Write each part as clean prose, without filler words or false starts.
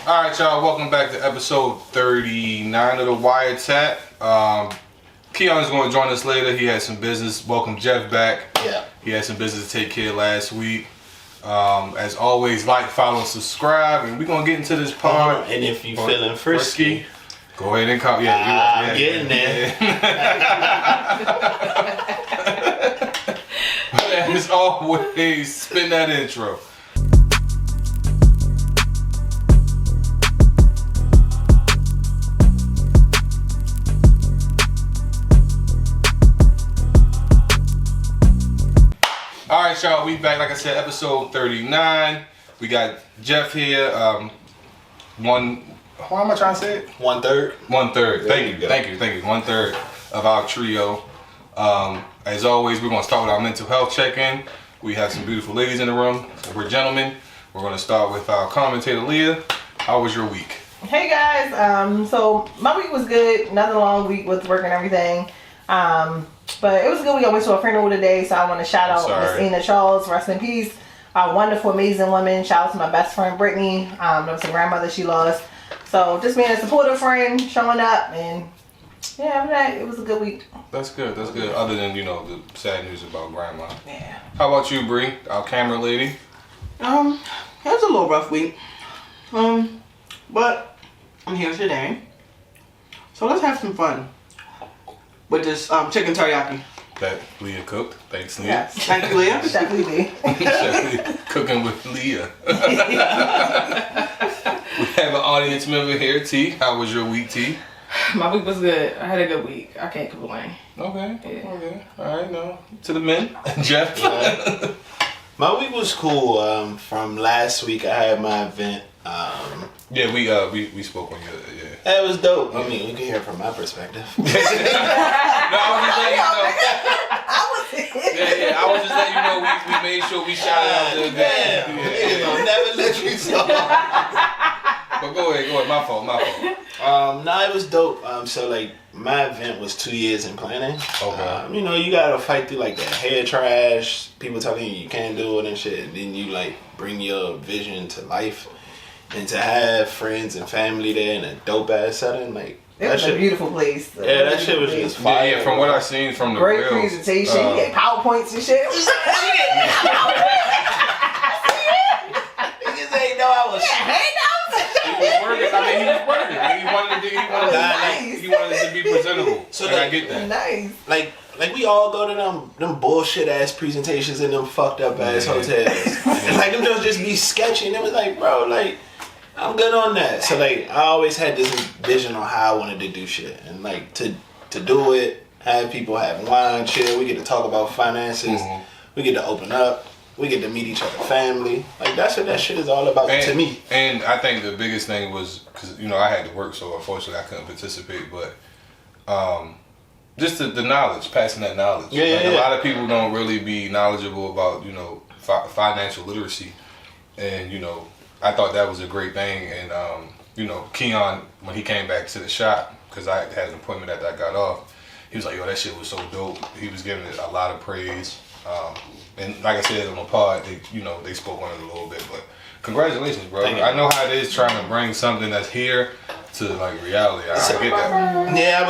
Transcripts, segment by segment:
All right, y'all. Welcome back to episode 39 of the Wiretap. Keon is going to join us later. He had some business. Welcome Jeff back. Yeah. He had some business to take care of last week. As always, like, follow, subscribe, and we're gonna get into this part. And if you feeling frisky, go ahead and come. I'm getting there. As always, spin that intro. All right, y'all, we back. Like I said, episode 39. We got Jeff here. How am I trying to say it? 1/3. 1/3. Thank you. 1/3 of our trio. As always, we're gonna start with our mental health check-in. We have some beautiful ladies in the room. We're gentlemen. We're gonna start with our commentator, Leah. How was your week? Hey guys, so my week was good. Another long week with work and everything. But it was a good week. I went to a funeral today, so I want to shout out Miss Ina Charles, rest in peace. A wonderful, amazing woman. Shout out to my best friend Brittany. That was a grandmother she lost. So just being a supportive friend, showing up, and yeah, after that, it was a good week. That's good. Other than, the sad news about grandma. Yeah. How about you, Bree, our camera lady? It was a little rough week. But I'm here today. So let's have some fun with this chicken teriyaki. That Leah cooked. Thanks, Leah. Yes. Thank you, Leah. Definitely me. Cooking with Leah. We have an audience member here, T. How was your week, T? My week was good. I had a good week. I can't complain. Okay. Yeah. Okay. All right, now to the men. Jeff. My week was cool. From last week, I had my event. Yeah, we spoke on your It was dope. I mean, you can hear it from my perspective. No, I was just letting you know. I was just letting you know we made sure we shouted out the event. Niggas will never let you talk. But go ahead. My fault. No, it was dope. So like my event was 2 years in planning. Okay. You gotta fight through like the hair trash, people telling you can't do it and shit, and then you like bring your vision to life. And to have friends and family there in a dope ass setting, like It was a beautiful place. That shit was just fire. Yeah, from what I seen from the great reels, presentation. You get PowerPoints and shit. Niggas ain't know I was. He was working. He wanted it to be presentable. So I get that. Nice. Like we all go to them bullshit ass presentations in them fucked up ass hotels. And like them just be sketchy, and it was like, bro, like I'm good on that. So like I always had this vision on how I wanted to do shit, and like to do it, have people have wine, chill. We get to talk about finances. We get to open up. We get to meet each other, family. Like that's what that shit is all about to me. And I think the biggest thing was because I had to work, so unfortunately I couldn't participate. But just the knowledge, passing that knowledge. A lot of people don't really be knowledgeable about financial literacy, and I thought that was a great thing. And Keon, when he came back to the shop, because I had an appointment after I got off, he was like, "Yo, that shit was so dope." He was giving it a lot of praise. And like I said on the pod, they spoke on it a little bit, but congratulations, bro. I know how it is trying to bring something that's here to like reality. I get that. Yeah,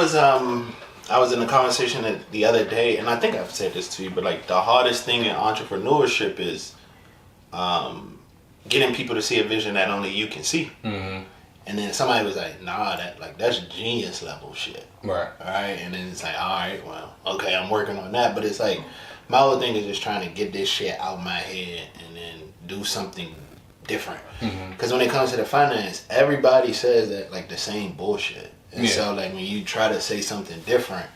I was in a conversation the other day, and I think I've said this to you, but like the hardest thing in entrepreneurship is getting people to see a vision that only you can see. Mm-hmm. And then somebody was like, "Nah, that's genius level shit." Right. Right. And then it's like, all right, well, okay, I'm working on that, but it's like my whole thing is just trying to get this shit out my head and then do something different. Because when it comes to the finance, everybody says that like the same bullshit. And so like when you try to say something different,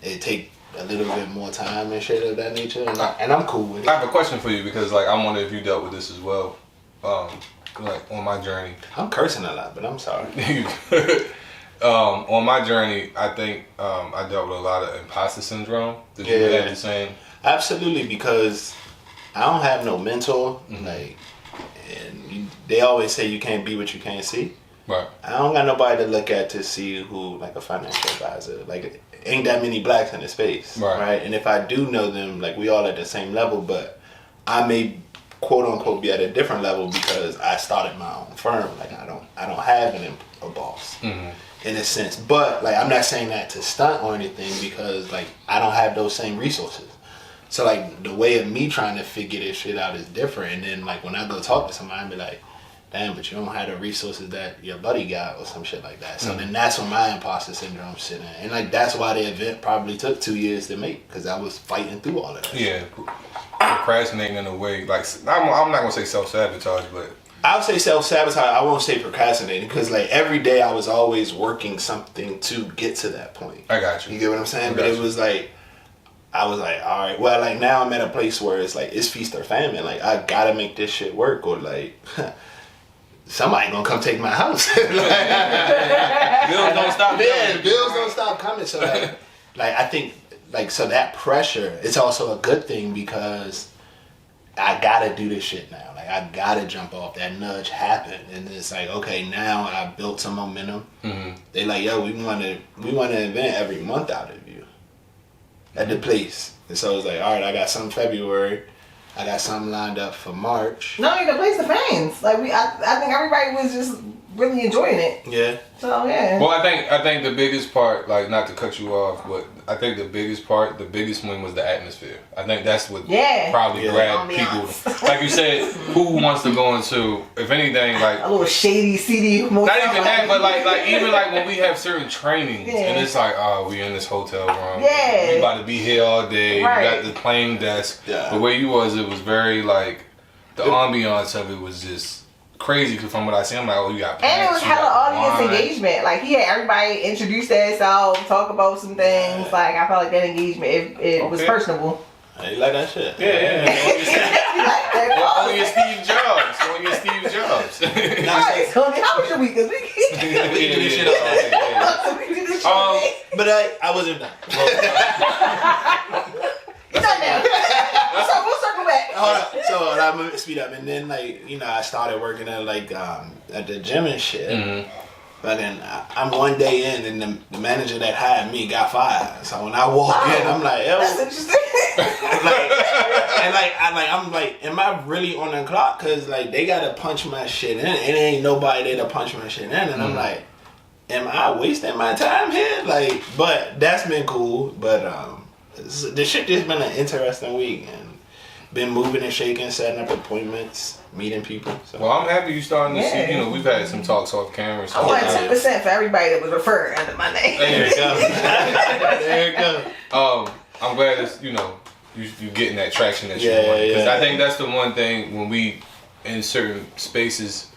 it take a little bit more time and shit of that nature. And I'm cool with it. I have a question for you because like I wonder if you dealt with this as well. Like on my journey. I'm cursing a lot, but I'm sorry. On my journey, I think I dealt with a lot of imposter syndrome. Did you have the same? Absolutely, because I don't have no mentor. Like, and they always say you can't be what you can't see. Right. I don't got nobody to look at to see who like a financial advisor. Like, ain't that many blacks in the space, right? And if I do know them, like we all at the same level, but I may quote unquote be at a different level because I started my own firm. Like I don't have a boss in a sense. But like I'm not saying that to stunt or anything because like I don't have those same resources. So like the way of me trying to figure this shit out is different. And then like when I go talk to somebody, I be like, damn, but you don't have the resources that your buddy got or some shit like that. So then that's when my imposter syndrome shit in. And like that's why the event probably took 2 years to make because I was fighting through all of that. Yeah, procrastinating in a way like I'm not gonna say self-sabotage, but I would say self-sabotage. I won't say procrastinating because like every day I was always working something to get to that point. I got you. You get what I'm saying? But it was like I was like, all right, well, like now I'm at a place where it's like it's feast or famine. Like I gotta make this shit work, or like somebody gonna come take my house. Like, bills don't stop. Yeah, bills don't stop coming. So like I think like so that pressure, it's also a good thing because I gotta do this shit now. Like I gotta jump off. That nudge happened, and it's like okay, now I built some momentum. They like, yo, we want an event every month out of you at the place. And so it's like, all right, I got some February. I got something lined up for March. No, the place, the fans. Like I think everybody was just really enjoying it. Yeah. So yeah. Well, I think the biggest part, like not to cut you off, but I think the biggest win was the atmosphere. I think that's what probably grabbed people. Like you said, who wants to go into, if anything, like a little shady, seedy. Not even that, but like even like when we have certain trainings and it's like, oh, we in this hotel room. Yeah. We about to be here all day. Right. We got the playing desk. Yeah. The way you was, it was very like the ambiance of it was just crazy. Because from what I see, I'm like, oh, you got plants, and it was hella audience engagement. Like he had everybody introduce themselves, talk about some things. Yeah. Like I felt like that engagement, it was personable. You like that shit? Yeah. On your Steve Jobs. Nice. Honey, how was your week? Because we do this shit all day. But I wasn't done. It's done now. So we'll circle back. Hold up. So I'm gonna speed up, and then like I started working at like at the gym and shit. But then I'm one day in, and the manager that hired me got fired. So when I walk in, I'm like, "Yo, that's interesting." I'm like, am I really on the clock? Cause like they gotta punch my shit in, and there ain't nobody there to punch my shit in, and I'm like, am I wasting my time here? Like, but that's been cool. But the shit just been an interesting week, and been moving and shaking, setting up appointments, meeting people. So. Well, I'm happy you starting to see. We've had some talks off camera. So I want 10% for everybody that was referred under my name. There you go. There you go. I'm glad it's you getting that traction that you want. Because I think that's the one thing when we in certain spaces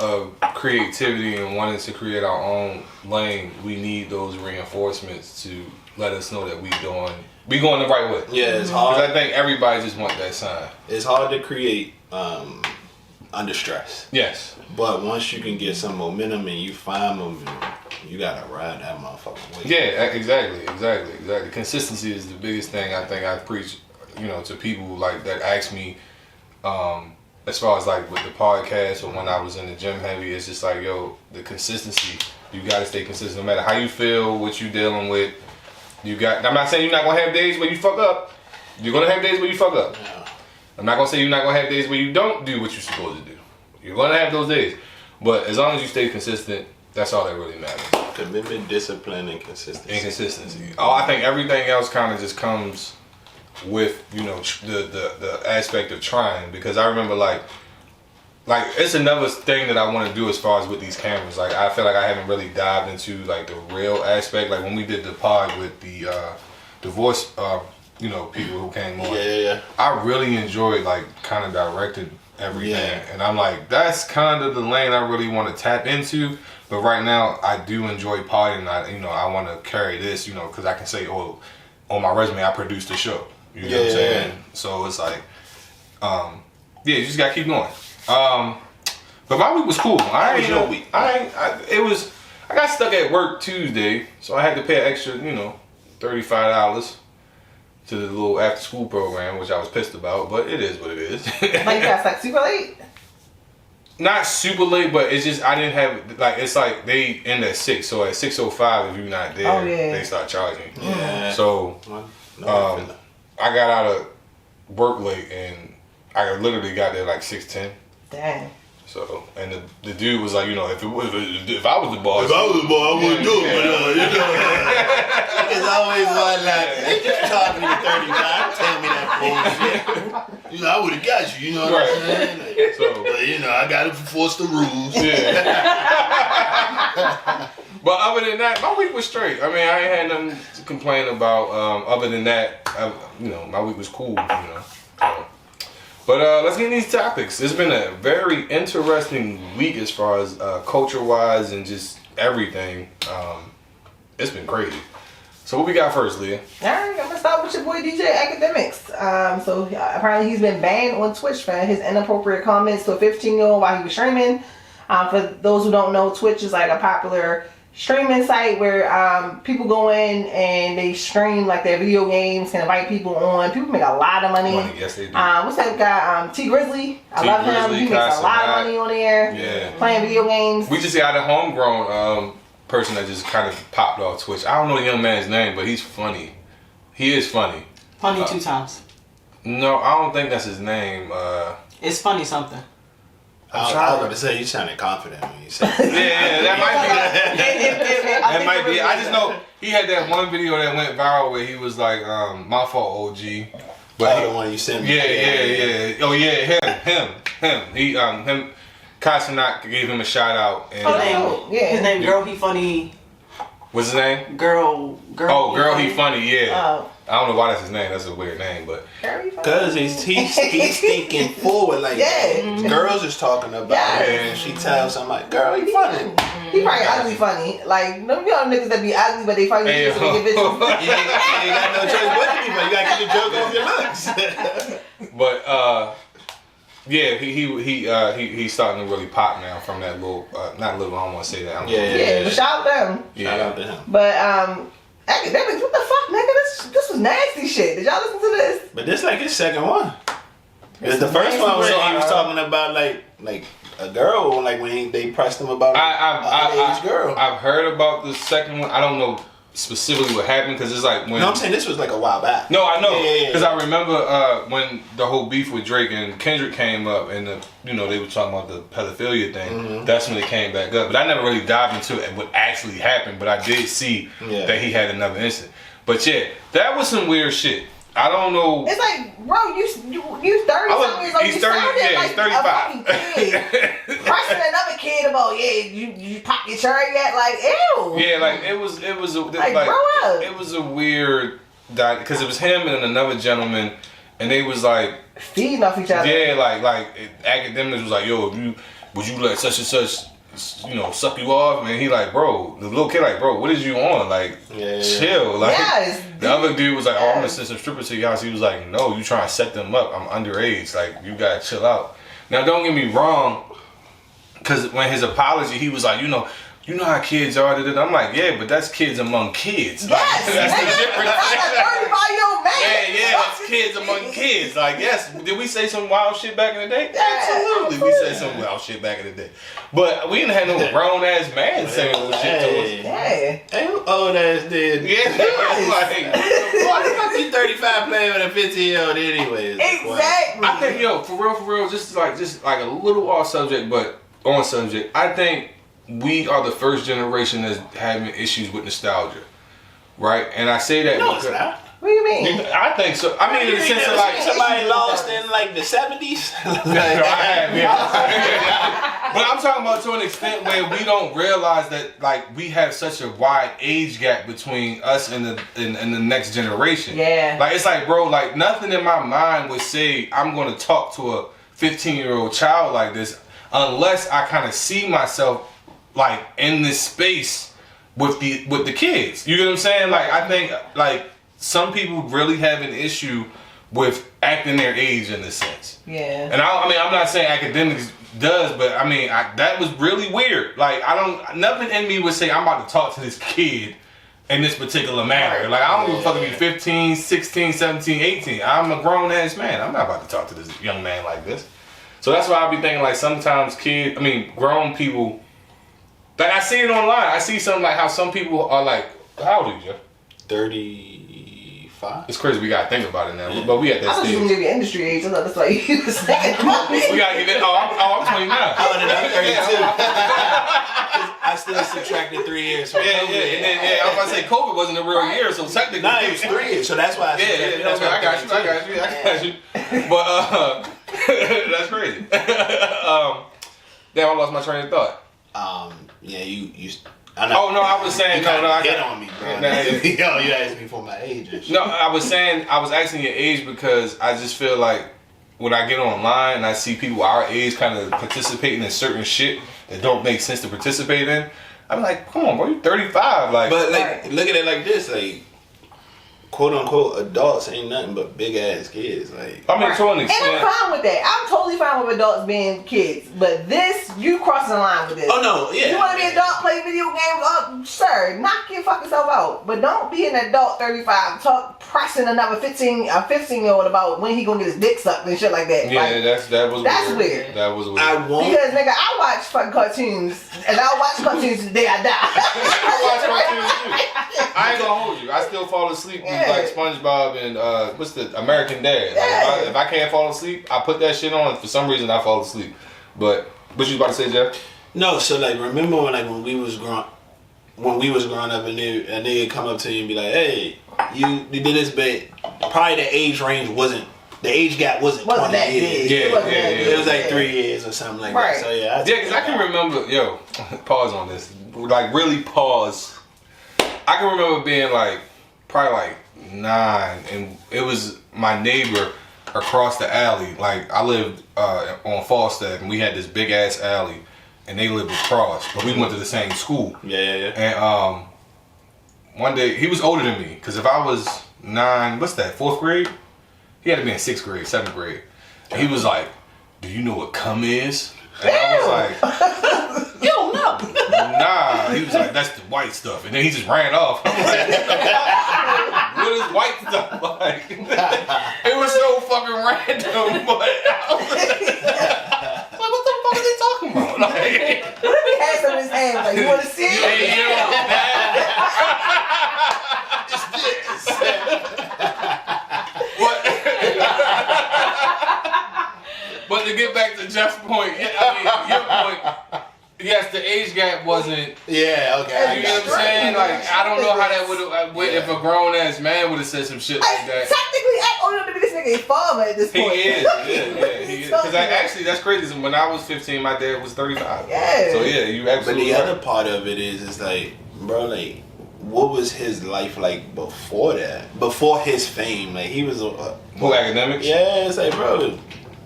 of creativity and wanting to create our own lane, we need those reinforcements to let us know that we going the right way. Yeah, it's hard. Because I think everybody just want that sign. It's hard to create under stress. Yes. But once you can get some momentum and you find momentum, you gotta ride that motherfucker. Yeah, exactly. Consistency is the biggest thing I think I preach, to people like that ask me, as far as like with the podcast or when I was in the gym heavy, it's just like, yo, the consistency. You gotta stay consistent no matter how you feel, what you dealing with. I'm not saying you're not gonna have days where you fuck up. You're gonna have days where you fuck up. Yeah. I'm not gonna say you're not gonna have days where you don't do what you're supposed to do. You're gonna have those days. But as long as you stay consistent, that's all that really matters. Commitment, discipline, and consistency. Oh, I think everything else kind of just comes with, the aspect of trying. Because I remember like it's another thing that I want to do as far as with these cameras. Like I feel like I haven't really dived into like the real aspect. Like when we did the pod with the divorce, people who came on. Yeah. I really enjoyed like kind of directing everything, and I'm like, that's kind of the lane I really want to tap into. But right now, I do enjoy podding. I want to carry this, because I can say, oh, on my resume, I produced a show. You know what I'm saying? Yeah. So it's like, you just gotta keep going. But my week was cool. How was your week? I got stuck at work Tuesday, so I had to pay an extra, $35 to the little after school program, which I was pissed about, but it is what it is. Like you got stuck super late? Not super late, but it's just I didn't have it's like they end at 6, so at 6:05 if you're not there, they start charging. Yeah. So I got out of work late and I literally got there like 6'10". Dang. So, and the dude was like, you know, if I was the boss, I wouldn't do it. But, you know, it's always one like, they just talking to 35, tell me that bullshit. You know, I would have got you. You know what I'm saying? Like, so, but, you know, I got to enforce the rules. Yeah. But other than that, my week was straight. I mean, I ain't had nothing to complain about. Other than that, you know, my week was cool. You know. But let's get in these topics. It's been a very interesting week as far as culture-wise and just everything. It's been crazy. So what we got first, Leah? All right, I'm gonna start with your boy DJ Academics. So apparently he's been banned on Twitch for his inappropriate comments to a 15-year-old while he was streaming. For those who don't know, Twitch is like a popular streaming site where people go in and they stream like their video games, can invite people on. People make a lot of money. Yes, they do. What's that guy? T Grizzly. I love him. He makes a lot of money on there. Playing video games. We just got a homegrown person that just kind of popped off Twitch. I don't know the young man's name, but he's funny. He is funny. Funny 2 times. No, I don't think that's his name. It's funny something. I was going to say, you sounded confident when you said that. Yeah, that might be. That might be. I just know he had that one video that went viral where he was like, "My fault, OG." But the one you sent me. Yeah. Oh yeah, him. Kasanak gave him a shout out. And, his name Girl He Funny. What's his name? Girl. Oh, Girl He Funny. Yeah. Oh. I don't know why that's his name. That's a weird name, but because he's thinking forward. Like girls is talking about it, and she tells him like, "Girl, you funny." He probably ugly funny. Like you know niggas that be ugly, but they funny just to get bitches. You ain't got no choice but to be funny. You gotta get the joke off your looks. But yeah, he's starting to really pop now from that little, not little. I don't want to say that. Yeah. But shout out to him. Shout out to him. But Academics, what the fuck, nigga? This was nasty shit. Did y'all listen to this? But this like his second one. It's the first one where he was talking about like a girl, like when they pressed him about an age girl. I've heard about the second one. I don't know specifically what happened because it's like when. No, I'm saying this was like a while back. No, I know because I remember when the whole beef with Drake and Kendrick came up, and they were talking about the pedophilia thing. Mm-hmm. That's when it came back up. But I never really dived into it and what actually happened. But I did see that he had another incident. But yeah, that was some weird shit. I don't know. It's like, bro, you 30 something years old. He's 30. Yeah, like he's 35. A fucking kid. Pressing another kid about you pop your cherry yet? Like, ew. Yeah, like it was like grow up. It was a weird because it was him and another gentleman, and they was like feeding off each other. Yeah, like Academics was like, yo, would you let such and such, suck you off? And he like, bro, the little kid like, bro, what is you on? Like, chill. Like, the other dude was like, oh, I'm gonna send some strippers to your house. He was like, no, you trying to set them up. I'm underage. Like, you gotta chill out. Now, don't get me wrong, because when his apology, he was like, you know how kids are. I'm like, yeah, but that's kids among kids. Yes, like, that's the difference. That's a 35-year-old man. Yeah, that's kids among kids. Like, yes, did we say some wild shit back in the day? Absolutely, we said some wild shit back in the day. But we didn't have no grown ass man saying little shit to us. Yeah. Hey, who old ass did? Yeah, like, why the fuck you 35 playing with a 15-year-old anyways? Exactly. I think, for real, just like a little off subject, but on subject. I think we are the first generation that's having issues with nostalgia, right? And I say that because. What do you mean? I think so. I mean, in the sense of like somebody lost in like the 70s. But I'm talking about to an extent where we don't realize that like we have such a wide age gap between us and the next generation. Yeah. Like it's like, bro, like nothing in my mind would say I'm going to talk to a 15-year-old child like this unless I kind of see myself like in this space with the kids. You get what I'm saying? Like I think like some people really have an issue with acting their age in this sense. Yeah. And I mean I'm not saying Academics does, but I mean that was really weird. Like nothing in me would say I'm about to talk to this kid in this particular manner. Like I don't give a fuck if you're 15, 16, 17, 18. I'm a grown ass man. I'm not about to talk to this young man like this. So that's why I be thinking like sometimes grown people. Like I see it online. I see something like how some people are like, how old are you, Jeff? 35. 5. It's crazy we gotta think about it now, but we at that I thought you were stage. gonna give you industry age. I thought that's why you was thinking about me. We gotta get it. I'm 29. I still subtracted 3 years from Yeah, COVID. and then, I was about to say COVID wasn't a real year, so technically. Nah, it was 3 years, so that's why I subtracted. That's right. I got you. But that's crazy. Damn, I lost my train of thought. Yeah, you. I was saying you I hit got on me, bro. Nah, Yo, you asked me for my age and shit. No, I was asking your age because I just feel like when I get online and I see people our age kind of participating in certain shit that don't make sense to participate in, I'm like, come on, bro, you 35, like. But like, look at it like this, like, quote unquote, adults ain't nothing but big ass kids, like. I mean, to an And extent. I'm fine with that. I'm totally fine with adults being kids. But this, you crossing the line with this. Oh no, yeah. You want to be an adult, play video games? Sir, knock your fucking self out. But don't be an adult 35 pressing another 15-year-old about when he gonna get his dick sucked and shit like that. Yeah, like, that's weird. That was weird. I won't. because nigga, I watch fucking cartoons and I'll watch cartoons the day I die. I watch cartoons too. I ain't gonna hold you. I still fall asleep with like SpongeBob and what's the American Dad. Like, if I can't fall asleep, I put that shit on. And for some reason, I fall asleep. But what you about to say, Jeff? No, so like, remember when we was growing up, and a nigga come up to you and be like, "Hey, you did this," but probably the age gap wasn't 20 that years. big. It was like 3 years or something like that. So yeah, because I can remember. Yo, pause on this. Like really pause. I can remember being like probably like 9, and it was my neighbor across the alley. Like I lived on Falstaff, and we had this big ass alley, and they lived across, but we went to the same school. Yeah. And one day he was older than me, because if I was 9, what's that? 4th grade? He had to be in 6th grade, 7th grade. And he was like, "Do you know what cum is?" And I was like, You don't know. "Nah." He was like, "That's the white stuff," and then he just ran off. I'm like, "What is white stuff like?" It was so fucking random, but I was like, "What the fuck are they talking about?" Like, What if he had some in his hands? Like, you want to see it? hey, yo, But to get back to Jeff's point, your point, yes, the age gap wasn't. Yeah, okay. You know what I'm saying? Like, I don't know how that would have, if a grown ass man would have said some shit like that. Technically, I older than this nigga is farmer at this He point. is, yeah, he is. Because actually, that's crazy. When I was 15, my dad was 35. Yeah. So yeah, you But absolutely the right. other part of it is like, bro, like, what was his life like before that? Before his fame, like he was. Who, academics? Yeah, it's like, bro.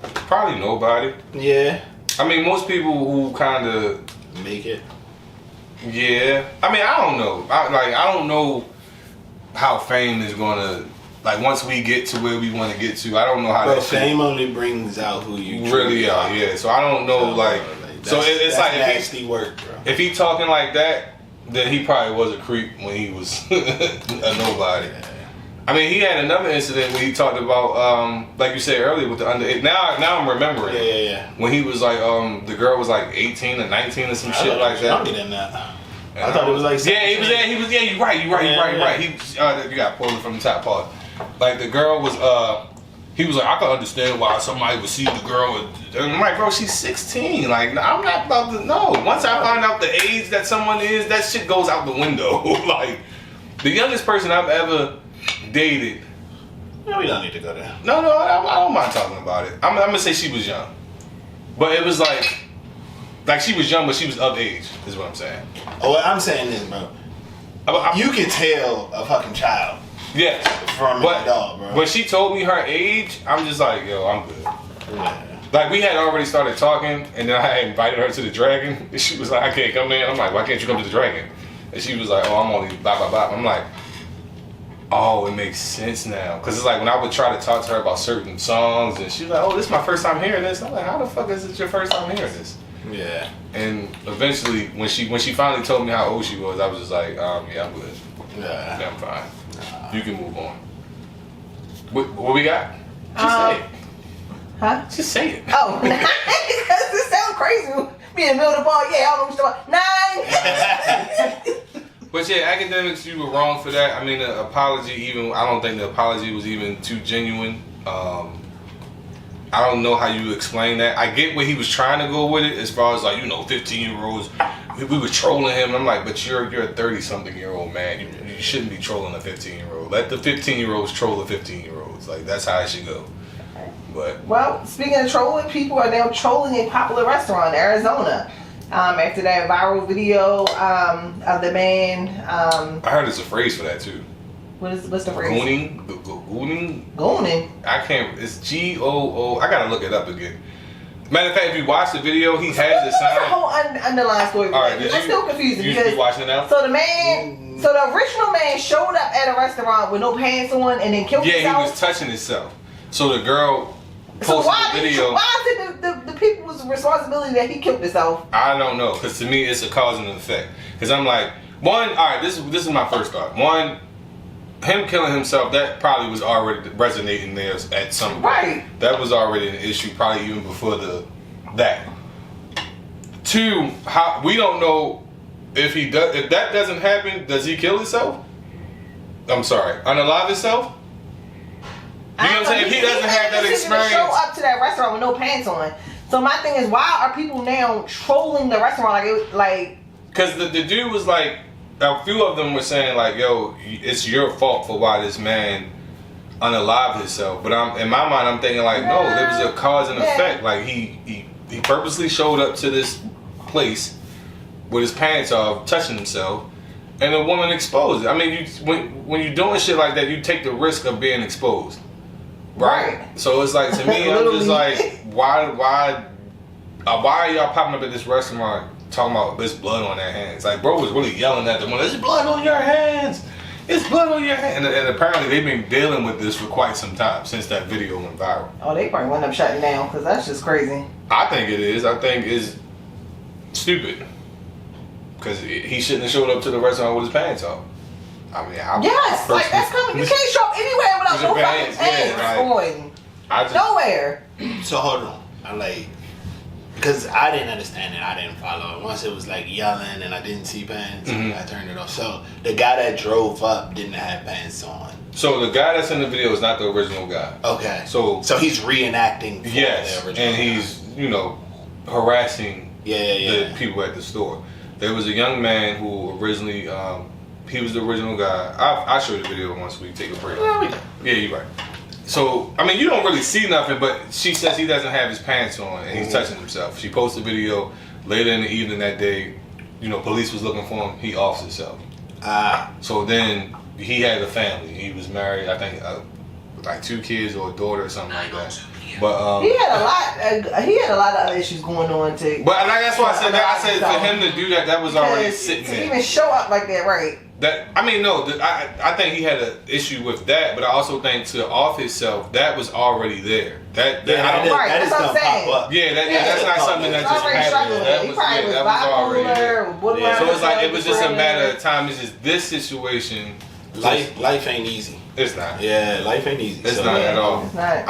Probably nobody. Yeah. I mean, most people who kind of Make it. Yeah, I mean, I don't know. I don't know how fame is gonna, like, once we get to where we want to get to. I don't know how But that fame shit only brings out who you really are. Yeah, so I don't know, like so it's that's like nasty work, bro. if he talking like that, then he probably was a creep when he was a nobody. I mean, he had another incident when he talked about, like you said earlier, with the underage. Now I'm remembering. Yeah. When he was like, the girl was like 18 or 19 or some shit like that. Younger than that. I thought it was like. Yeah, he was. Yeah, you're right. You're right. He, you got pulled from the top part. Like the girl was. He was like, I can understand why somebody would see the girl. And I'm like, bro, she's 16. Like, I'm not about to know. Once I find out the age that someone is, that shit goes out the window. Like, the youngest person I've ever dated. No, we don't need to go there. No, I don't mind talking about it. I'm gonna say she was young, but it was like she was young, but she was of age. Is what I'm saying. Oh, I'm saying this, bro. You can tell a fucking child. Yeah, from an adult, bro. When she told me her age, I'm just like, yo, I'm good. Yeah. Like, we had already started talking, and then I had invited her to the Dragon, and she was like, I can't come in. I'm like, why can't you come to the Dragon? And she was like, oh, I'm only blah, blah, blah. I'm like, oh, it makes sense now. Because it's like, when I would try to talk to her about certain songs, and she was like, oh, this is my first time hearing this. I'm like, how the fuck is it your first time hearing this? Yeah. And eventually, when she finally told me how old she was, I was just like, yeah, I'm good. Yeah. I'm fine. You can move on. What we got? Just say it. Huh? Just say it. Oh, 9? Because it sounds crazy. Me in the middle of the ball, yeah, I don't know what you're talking about. 9? But But yeah, academics, you were wrong for that. I mean, the apology, I don't think the apology was even too genuine. I don't know how you explain that. I get where he was trying to go with it, as far as 15-year-olds. We were trolling him. And I'm like, but you're a 30-something-year-old man. You shouldn't be trolling a 15-year-old. Let the 15-year-olds troll the 15-year-olds. Like, that's how it should go. But well, speaking of trolling, people are now trolling a popular restaurant in Arizona. After that viral video of the man. I heard there's a phrase for that too. What's the phrase? Gooning. Gooning. I can't. It's Goo. I gotta look it up again. Matter of fact, if you watch the video, he has the sign. There's a whole underlying story. All right, that's still confusing. You be watching it now? So the original man showed up at a restaurant with no pants on and then killed himself. Yeah, he was touching himself. So the girl posted the video. Why is it the people's responsibility that he killed himself? I don't know, because to me it's a cause and an effect. Because I'm like, all right, this is my first thought. One, him killing himself, that probably was already resonating there at some point. Right. That was already an issue, probably even before that. Two, we don't know if that doesn't happen, does he kill himself? I'm sorry, unalive himself? You know what I'm saying? If he doesn't have that experience, to show up to that restaurant with no pants on. So my thing is, why are people now trolling the restaurant like? Because the dude was like, a few of them were saying like, "Yo, it's your fault for why this man unalived himself." But in my mind, I'm thinking like, no, there was a cause and effect. Like he purposely showed up to this place with his pants off, touching himself, and the woman exposed it. I mean, when you're doing shit like that, you take the risk of being exposed. Right. So it's like, to me, I'm just like, why are y'all popping up at this restaurant talking about there's blood on their hands? Like, bro was really yelling at them, there's blood on your hands. It's blood on your hands. And apparently they've been dealing with this for quite some time since that video went viral. Oh, they probably went up shutting down because that's just crazy. I think it is. I think it's stupid. Because he shouldn't have showed up to the restaurant with his pants off. I mean, yes, like that's coming. You can't show up anywhere without no fucking pants on. Nowhere. So hold on, because I didn't understand it. I didn't follow it. Once it was like yelling and I didn't see pants, I turned it off. So the guy that drove up didn't have pants on. So the guy that's in the video is not the original guy. Okay. So he's reenacting. Yes, the original and he's harassing the people at the store. There was a young man who originally. He was the original guy. I'll show you the video once we take a break. Yeah, you're right. So, I mean, you don't really see nothing, but she says he doesn't have his pants on and he's touching himself. She posted a video later in the evening that day. Police was looking for him. He offed himself. So then he had a family. He was married, I think, like 2 kids or a daughter or something like that. But he had a lot of other issues going on too. But that's why I said for him to do that was already sitting there. To even show up like that, right? I think he had an issue with that, but I also think to off himself, that was already there. That is gonna pop up. Yeah, that's not something that just happened. That was already there. So it's like it was just a matter of time. It's just this situation. Life ain't easy. It's not. Yeah, life ain't easy. It's not at all. It's not.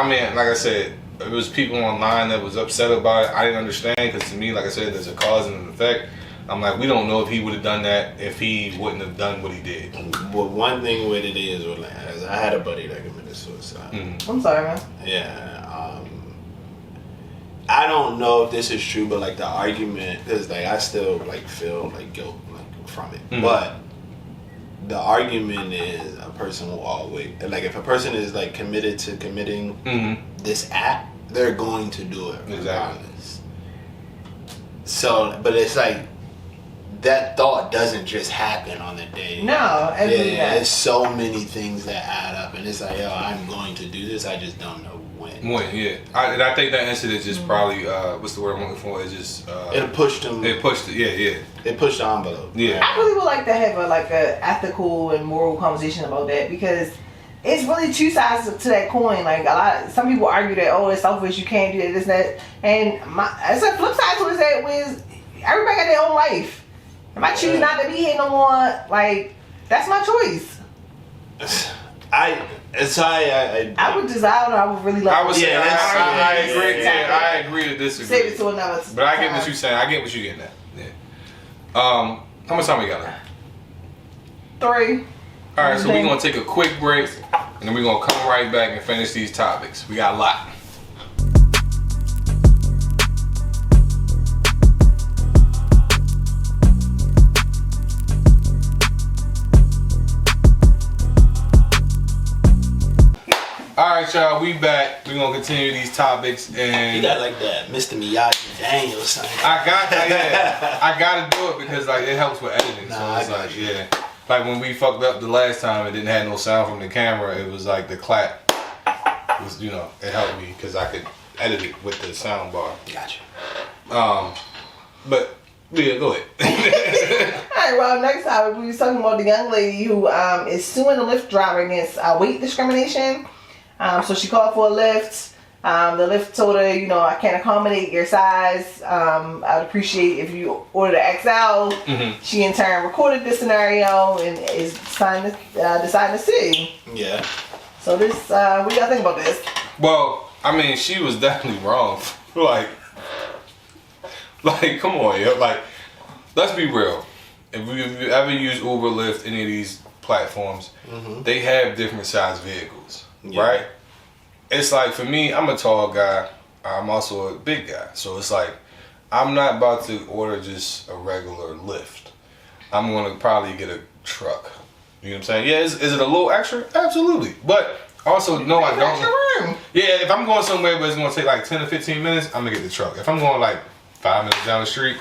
I mean, like I said, it was people online that was upset about it. I didn't understand because to me, like I said, there's a cause and an effect. I'm like, we don't know if he would have done that if he wouldn't have done what he did. Well, one thing with it is, I had a buddy that committed suicide. Mm-hmm. I'm sorry, man. Yeah. I don't know if this is true, but the argument, because I still feel guilt from it. Mm-hmm. But the argument is a person will always, if a person is committed to committing this act, they're going to do it regardless. So, but it's that thought doesn't just happen on the day. No, there's so many things that add up, and it's I'm going to do this. I just don't know when. Yeah. I think that incident just probably what's the word I'm looking for? It's just it pushed him. It pushed it. Yeah. It pushed the envelope. Yeah. I really would like to have a ethical and moral conversation about that because it's really two sides to that coin. Some people argue that it's selfish, you can't do this, that, and it's a flip side to it that was everybody got their own life. If I choose not to be here no more, that's my choice. I would desire. I would really like. I would say I agree. Yeah, I agree to disagree. Save it to another. But I get what you're saying. I get what you're getting at. Yeah. How much time we got left? 3. All right, so we're gonna take a quick break, and then we're gonna come right back and finish these topics. We got a lot. All right, y'all, we back. We're gonna continue these topics, and You got like that Mr. Miyagi Daniels sign. I gotta do it because like it helps with editing. So it's like like when we fucked up the last time, it didn't have no sound from the camera. It was like the clap was, it helped me because I could edit it with the sound bar. Gotcha. But yeah, go ahead. Alright, well, next time we was talking about the young lady who is suing the Lyft driver against weight discrimination. So she called for a lift. The lift told her, I can't accommodate your size. I'd appreciate if you order the XL. Mm-hmm. She in turn recorded this scenario and is deciding to sue. Yeah. So this, what do y'all think about this? Well, I mean, she was definitely wrong. like, come on, yo. Like, let's be real. If you ever use Uber, Lyft, any of these platforms, mm-hmm. they have different size vehicles, right? It's like, for me, I'm a tall guy. I'm also a big guy. So it's like, I'm not about to order just a regular Lyft. I'm going to probably get a truck. You know what I'm saying? Yeah, is it a little extra? Absolutely. But also, no, I don't. Room. Yeah, if I'm going somewhere but it's going to take like 10 to 15 minutes, I'm going to get the truck. If I'm going like 5 minutes down the street,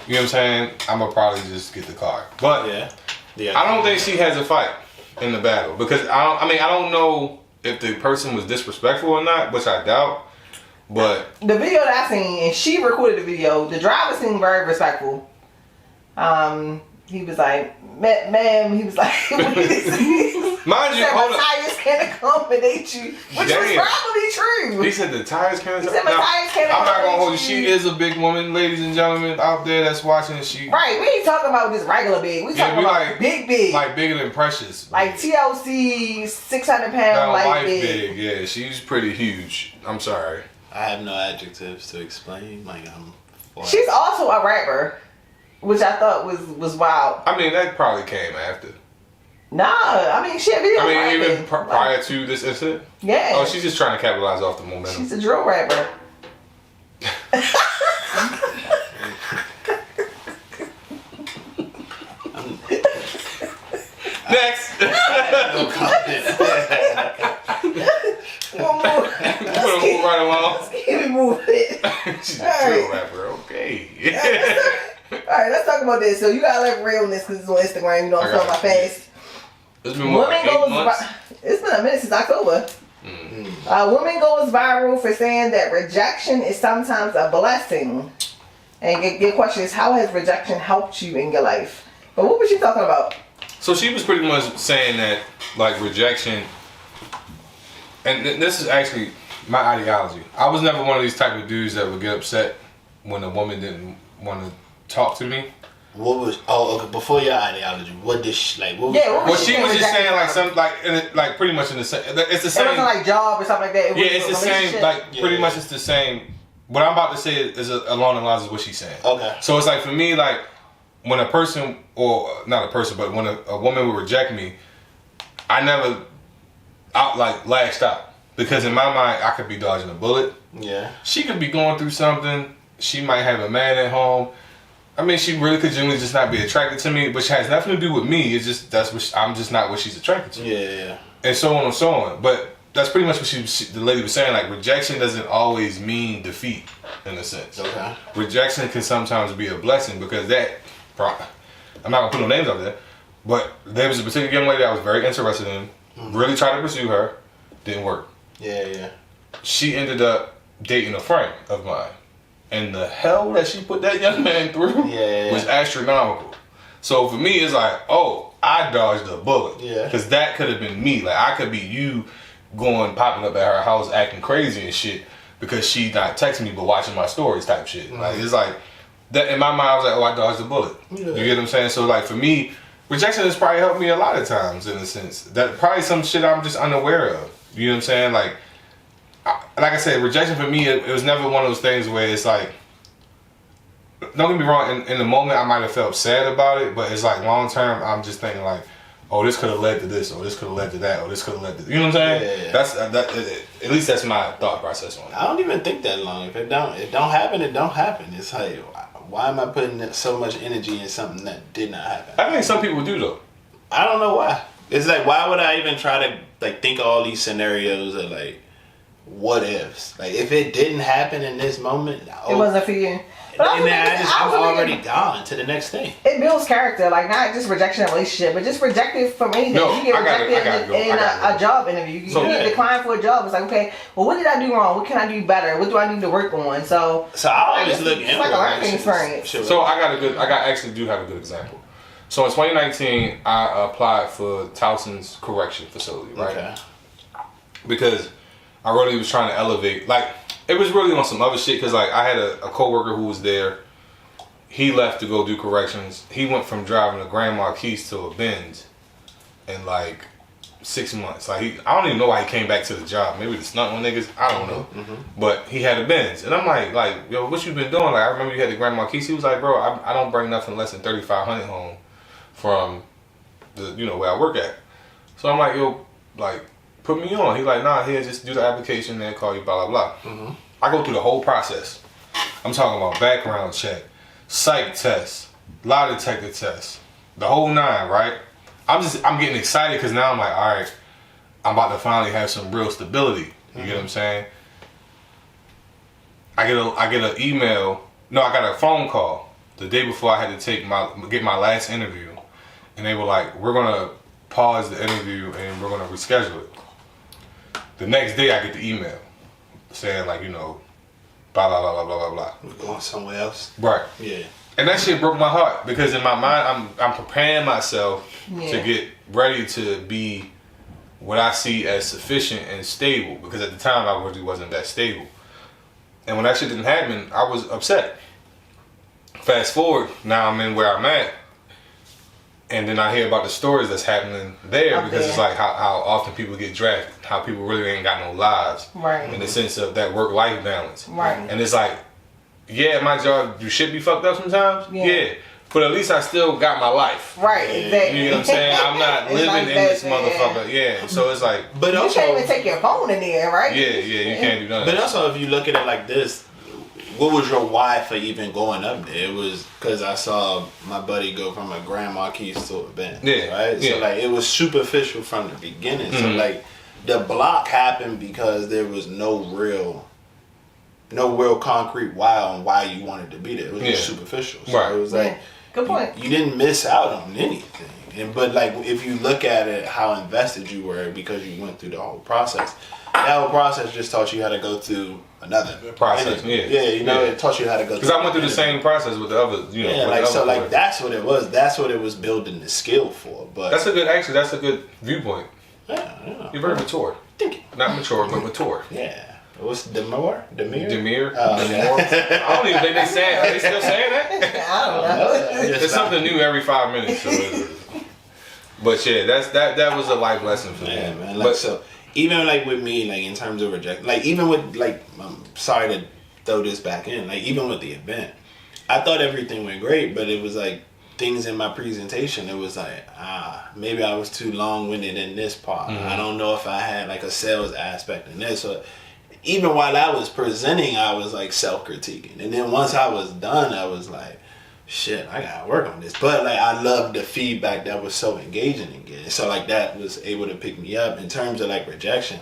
you know what I'm saying? I'm going to probably just get the car. But I don't think she has a fight in the battle. Because, I don't know if the person was disrespectful or not, which I doubt, but the video that I seen, and she recorded the video, the driver seemed very respectful. He was like, ma'am, he was like, mind you, my tires can't accommodate you, which was probably true. He said the tires can't accommodate you. I'm not gonna hold you. She is a big woman, ladies and gentlemen out there that's watching. Right, we ain't talking about this regular big. We talking about like, big. Like bigger than Precious. Like TLC, 600-pound life big. Yeah, she's pretty huge. I'm sorry. I have no adjectives to explain. She's also a rapper, which I thought was wild. I mean, that probably came after. Nah, I mean, she had videos. I mean, even prior to this incident? Yeah. Oh, she's just trying to capitalize off the momentum. She's a drill rapper. Next. No comment. One more. We're gonna move right along. Let's keep it moving. She's a drill rapper, okay. Alright, let's talk about this. So you gotta let realness because it's on Instagram. I'm talking about fast. It's been more like 8 months. It's been a minute since October. Mm-hmm. A woman goes viral for saying that rejection is sometimes a blessing. And your question is, how has rejection helped you in your life? But what was she talking about? So she was pretty much saying that, like, rejection, and this is actually my ideology. I was never one of these type of dudes that would get upset when a woman didn't want to talk to me. What was? Oh, okay. Before your ideology, what did she like? What was? Yeah, well, she was just saying like some like pretty much in the same. It's the same. It wasn't like job or something like that. It's the same. Like pretty much it's the same. What I'm about to say is along the lines of what she's saying. Okay. So it's like for me, like when a person, or not a person, but when a woman would reject me, I never lashed out because in my mind I could be dodging a bullet. Yeah. She could be going through something. She might have a man at home. I mean, she really could genuinely just not be attracted to me, which has nothing to do with me. It's just I'm just not what she's attracted to. Yeah. And so on and so on. But that's pretty much what the lady was saying. Like rejection doesn't always mean defeat, in a sense. Okay. Rejection can sometimes be a blessing because I'm not gonna put no names out there, but there was a particular young lady I was very interested in. Mm-hmm. Really tried to pursue her, didn't work. Yeah. She ended up dating a friend of mine. And the hell that she put that young man through was astronomical. So for me, it's like, oh, I dodged a bullet. Yeah. Because that could have been me. Like, I could be you popping up at her house acting crazy and shit because she not texting me but watching my stories type shit. Mm-hmm. Like, it's like, that in my mind, I was like, oh, I dodged a bullet. Yeah. You get what I'm saying? So, like, for me, rejection has probably helped me a lot of times, in a sense. That probably some shit I'm just unaware of. You know what I'm saying? Like I said, rejection for me, it was never one of those things where it's like, don't get me wrong, in the moment I might have felt sad about it, but it's like long term, I'm just thinking like, oh, this could have led to this, or this could have led to that, or this could have led to, you know what I'm saying? Yeah. That's at least that's my thought process on it. I don't even think that long. If it don't happen, it don't happen. It's like, why am I putting so much energy in something that did not happen? I think some people do though. I don't know why. It's like, why would I even try to like think of all these scenarios of like what ifs? Like if it didn't happen in this moment, it wasn't for you. But I'm already gone to the next thing. It builds character, like not just rejection in a relationship, but just rejected from anything. No, you get rejected in a job interview. You get declined for a job. It's like, okay, well, what did I do wrong? What can I do better? What do I need to work on? So I always look inward. It's like a learning experience. So I actually do have a good example. So in 2019, I applied for Towson's correction facility, right? Okay. Because I really was trying to elevate, like, it was really on some other shit, because, like, I had a coworker who was there. He left to go do corrections. He went from driving a Grand Marquis to a Benz in, like, 6 months. Like, I don't even know why he came back to the job. Maybe the stunt with niggas. I don't know. Mm-hmm. But he had a Benz. And I'm like, yo, what you been doing? Like, I remember you had the Grand Marquis. He was like, bro, I don't bring nothing less than $3,500 home from the, where I work at. So I'm like, yo, like, put me on. He like, nah, here, just do the application and call you, blah, blah, blah. Mm-hmm. I go through the whole process. I'm talking about background check, psych test, lie detector test, the whole 9, right? I'm getting excited because now I'm like, all right, I'm about to finally have some real stability. You get what I'm saying? I get an email. No, I got a phone call the day before I had to get my last interview, and they were like, we're gonna pause the interview and we're gonna reschedule it. The next day, I get the email saying like, blah blah blah blah blah blah. We're going somewhere else. Right. Yeah. And that shit broke my heart because in my mind, I'm preparing myself to get ready to be what I see as sufficient and stable. Because at the time, I really wasn't that stable. And when that shit didn't happen, I was upset. Fast forward, now I'm in where I'm at. And then I hear about the stories that's happening there because it's like how often people get drafted, how people really ain't got no lives. Right. In the sense of that work-life balance. Right. And it's like, yeah, my job, you should be fucked up sometimes. Yeah. But at least I still got my life. Right, exactly. You know what I'm saying? I'm not living in this motherfucker. Yeah. So it's like. But you also, can't even take your phone in there, right? Yeah, you can't do nothing. But also, if you look at it like this, what was your why for even going up there? It was because I saw my buddy go from a Grand Marquis to a Benz. Yeah. Right? So, like, it was superficial from the beginning. Mm-hmm. So, like, the block happened because there was no real concrete why you wanted to be there. It was just superficial. So it was like, good point. You didn't miss out on anything. But like, if you look at it, how invested you were because you went through the whole process. That whole process just taught you how to go through another process. It taught you how to go. Because I went through the same process with the other. That's what it was. That's what it was building the skill for. But that's a good viewpoint. Yeah. You're very mature. Thank you. Not mature, but mature. Yeah. What's Demir? Demir. I don't even think they saying. Are they still saying that? I don't know. It's something new every 5 minutes. But yeah, that was a life lesson for me. Yeah, man. Like, so even like with me, like in terms of rejection, like even with like, I'm sorry to throw this back in, like even with the event, I thought everything went great, but it was like things in my presentation. It was like maybe I was too long-winded in this part. Mm-hmm. I don't know if I had like a sales aspect in this. So even while I was presenting, I was like self-critiquing, and then once I was done, I was like, shit, I gotta work on this. But like, I loved the feedback that was so engaging again. So like, that was able to pick me up in terms of like rejection.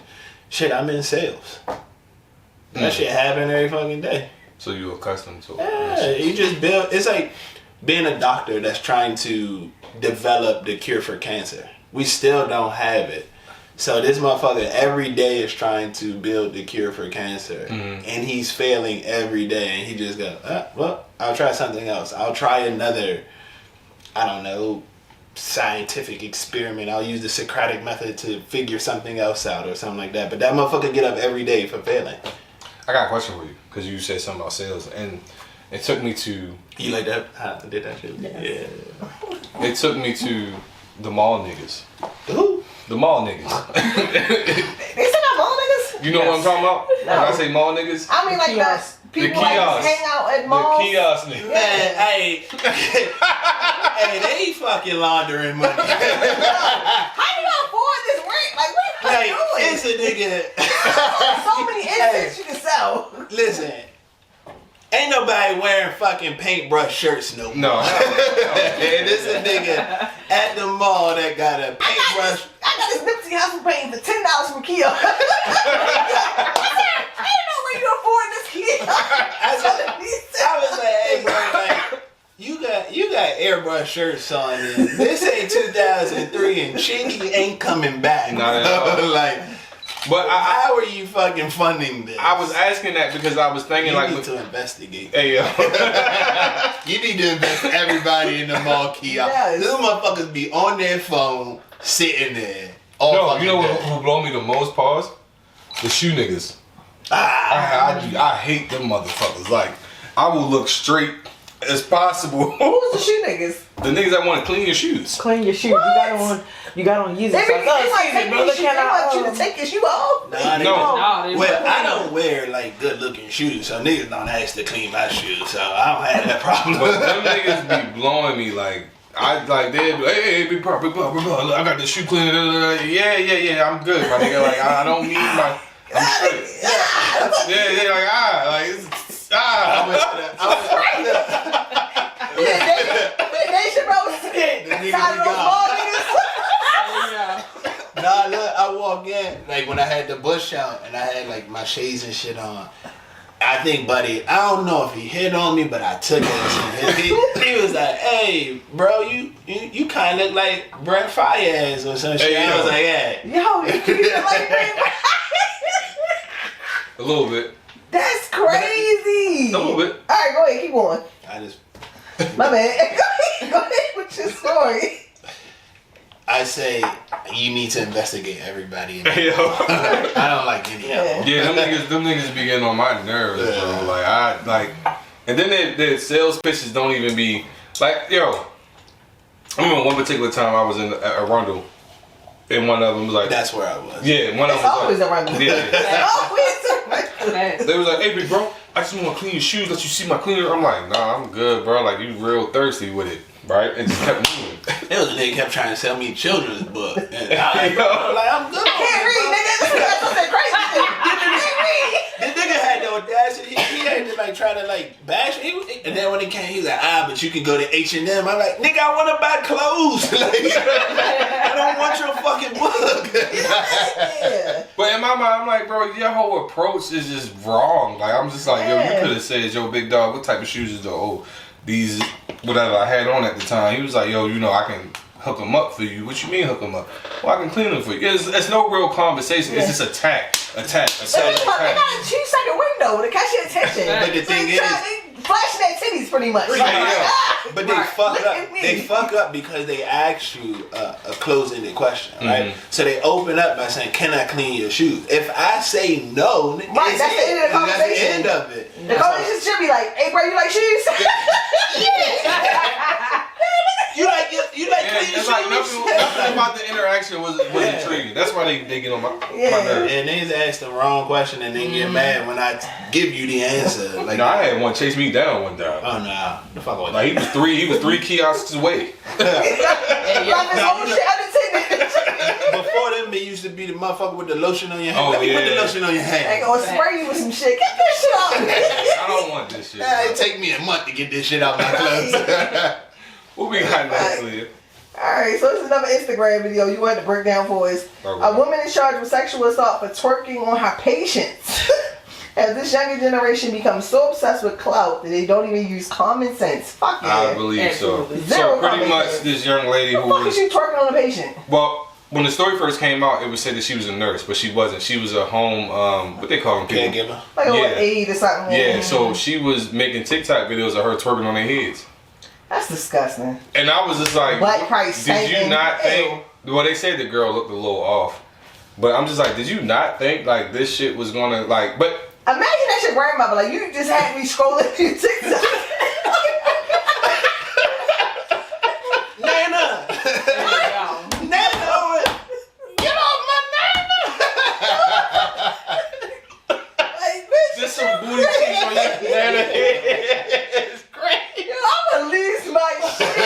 Shit, I'm in sales. That shit happen every fucking day. So you accustomed to it. Yeah, you just build. It's like being a doctor that's trying to develop the cure for cancer. We still don't have it. So this motherfucker every day is trying to build the cure for cancer, and he's failing every day, and he just goes, well, I'll try something else. I'll try another, I don't know, scientific experiment. I'll use the Socratic method to figure something else out or something like that. But that motherfucker get up every day for failing. I got a question for you, because you said something about sales, and it took me to... You like that? I did that shit? Yeah. It took me to the mall niggas. Who? The mall niggas. They say not mall niggas? You know what I'm talking about? No. When I say mall niggas? I mean like the people that hang out at malls. The kiosk niggas. Man, hey, they fucking laundering money. How you gonna afford this rent? Like, what are you doing? It's a nigga. So many incense you can sell. Listen, ain't nobody wearing fucking paintbrush shirts no more. No. And this a nigga at the mall that got a paintbrush. I got this Nipsey Hussle painting for $10 from Kia. I didn't know where you afford this Kia. I was like, hey bro, like you got airbrush shirts on and this ain't 2003 and Chingy ain't coming back. Not at all. Like, but how are you fucking funding this? I was asking that because I was thinking you like need to investigate. Hey yo. You need to invest everybody in the mall kiosk. Yes. These motherfuckers be on their phone sitting there. No, you know who blow me the most? Pause. The shoe niggas. I hate them motherfuckers. Like, I will look straight as possible. Who's the shoe niggas? The niggas that want to clean your shoes. Clean your shoes. What? You got on Yeezy. They want you to take your shoe off. Nah, No. Well, I don't wear like good looking shoes, so niggas don't ask to clean my shoes, so I don't have that problem. But them niggas be blowing me like. They'd be like, hey, big bro, I got the shoe cleaner. Yeah, I'm good, my nigga. Like, I don't need my. I'm straight. Yeah, like, it's, Nah, look, I walk in, like, when I had the bush out and I had, like, my shades and shit on. I think, buddy, I don't know if he hit on me, but I took it. He was like, hey, bro, you kind of look like Brent Fayez or some shit. I was like, yeah. Yo, you look like Brent a little bit. That's crazy. A little bit. All right, go ahead, keep going. I just, My bad. Go ahead with your story. I say you need to investigate everybody. Hey, yo. I don't like any of them. Yeah, them niggas be getting on my nerves, bro. And then their sales pitches don't even be like, yo. I remember one particular time I was in a Arundel, and one of them was like, that's where I was. Yeah, one of It's them was always like, around. Yeah. It's always around. They was like, hey, big bro, I just want to clean your shoes. Let you see my cleaner. I'm like, nah, I'm good, bro. Like, you real thirsty with it, right? And just kept moving. There was a nigga kept trying to sell me children's book. And I'm good. I can't read, nigga. That's something crazy. I can't read. The nigga had the audacity. He had to like try to like bash me. And then when he came, he was like, but you can go to H&M. I'm like, nigga, I want to buy clothes. Like, I don't want your fucking book. Yeah. But in my mind, I'm like, bro, your whole approach is just wrong. Like, I'm just like, yo, you could have said, yo, big dog, what type of shoes is these, whatever I had on at the time. He was like, yo, I can hook them up for you. What you mean hook them up? Well, I can clean them for you. It's no real conversation. Yeah. It's just attack. They got a 2-second window to catch your attention. But the thing is, they flashing their titties pretty much. But they fuck up because they ask you a closing question, right? Mm-hmm. So they open up by saying, "Can I clean your shoes?" If I say no, right, that's the end of the conversation. That's the end of it. The conversation should be like, "Hey, bro, you like shoes?" You like clean shoes? Like nothing about the interaction was intriguing. That's why they get on my nerves. And they ask the wrong question and they get mad when I give you the answer. Like, I had one chase me down one time. Oh no, the fuck away. Like he was three kiosks away. Before them, it used to be the motherfucker with the lotion on your hand. Let me put the lotion on your hand. They gonna spray you with some shit. Get this shit off. I don't want this shit. It take me a month to get this shit out my clothes. What we got next, Leah? Alright, so this is another Instagram video you had to break down for us. Okay. A woman is charged with sexual assault for twerking on her patients. As this younger generation becomes so obsessed with clout that they don't even use common sense. Fuck yeah. I believe so. So pretty much this young lady who was... is she twerking on a patient? Well, when the story first came out, it was said that she was a nurse, but she wasn't. She was a home, what they call them? Caregiver. Like an aide or something. Yeah, so she was making TikTok videos of her twerking on their heads. That's disgusting. And I was just like, Black price did you not think, well, they said the girl looked a little off, but I'm just like, did you not think like this shit was gonna like, but imagine that shit grandmother, like you just had me scrolling through TikTok. Nana! Nana! Get off my Nana! Like, bitch, just some booty cheeks on your Nana head. I'm gonna lose my shit.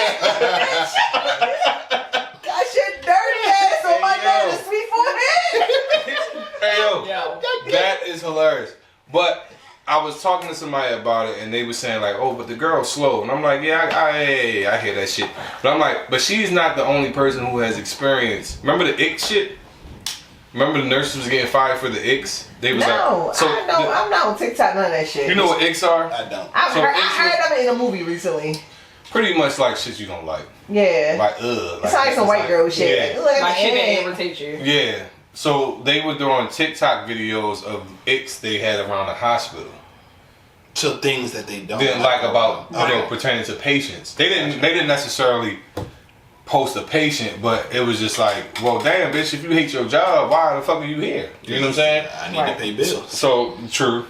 hilarious. But I was talking to somebody about it, and they were saying like, "Oh, but the girl's slow," and I'm like, "Yeah, I hear that shit." But I'm like, "But she's not the only person who has experienced. Remember the ick shit? Remember the nurses was getting fired for the icks? They was no, I'm not on TikTok, none of that shit. You know what icks are? I don't. I heard of it in a movie recently. Pretty much like shit you don't like. Yeah. Like it's like some white girl shit. Yeah. Like shit that irritates you. Yeah. So they were doing TikTok videos of icks they had around the hospital. So things that they don't didn't like about pertaining to patients. They didn't necessarily post a patient, but it was just like, well, damn, bitch, if you hate your job, why the fuck are you here? You know what I'm saying? I need to pay bills. So true.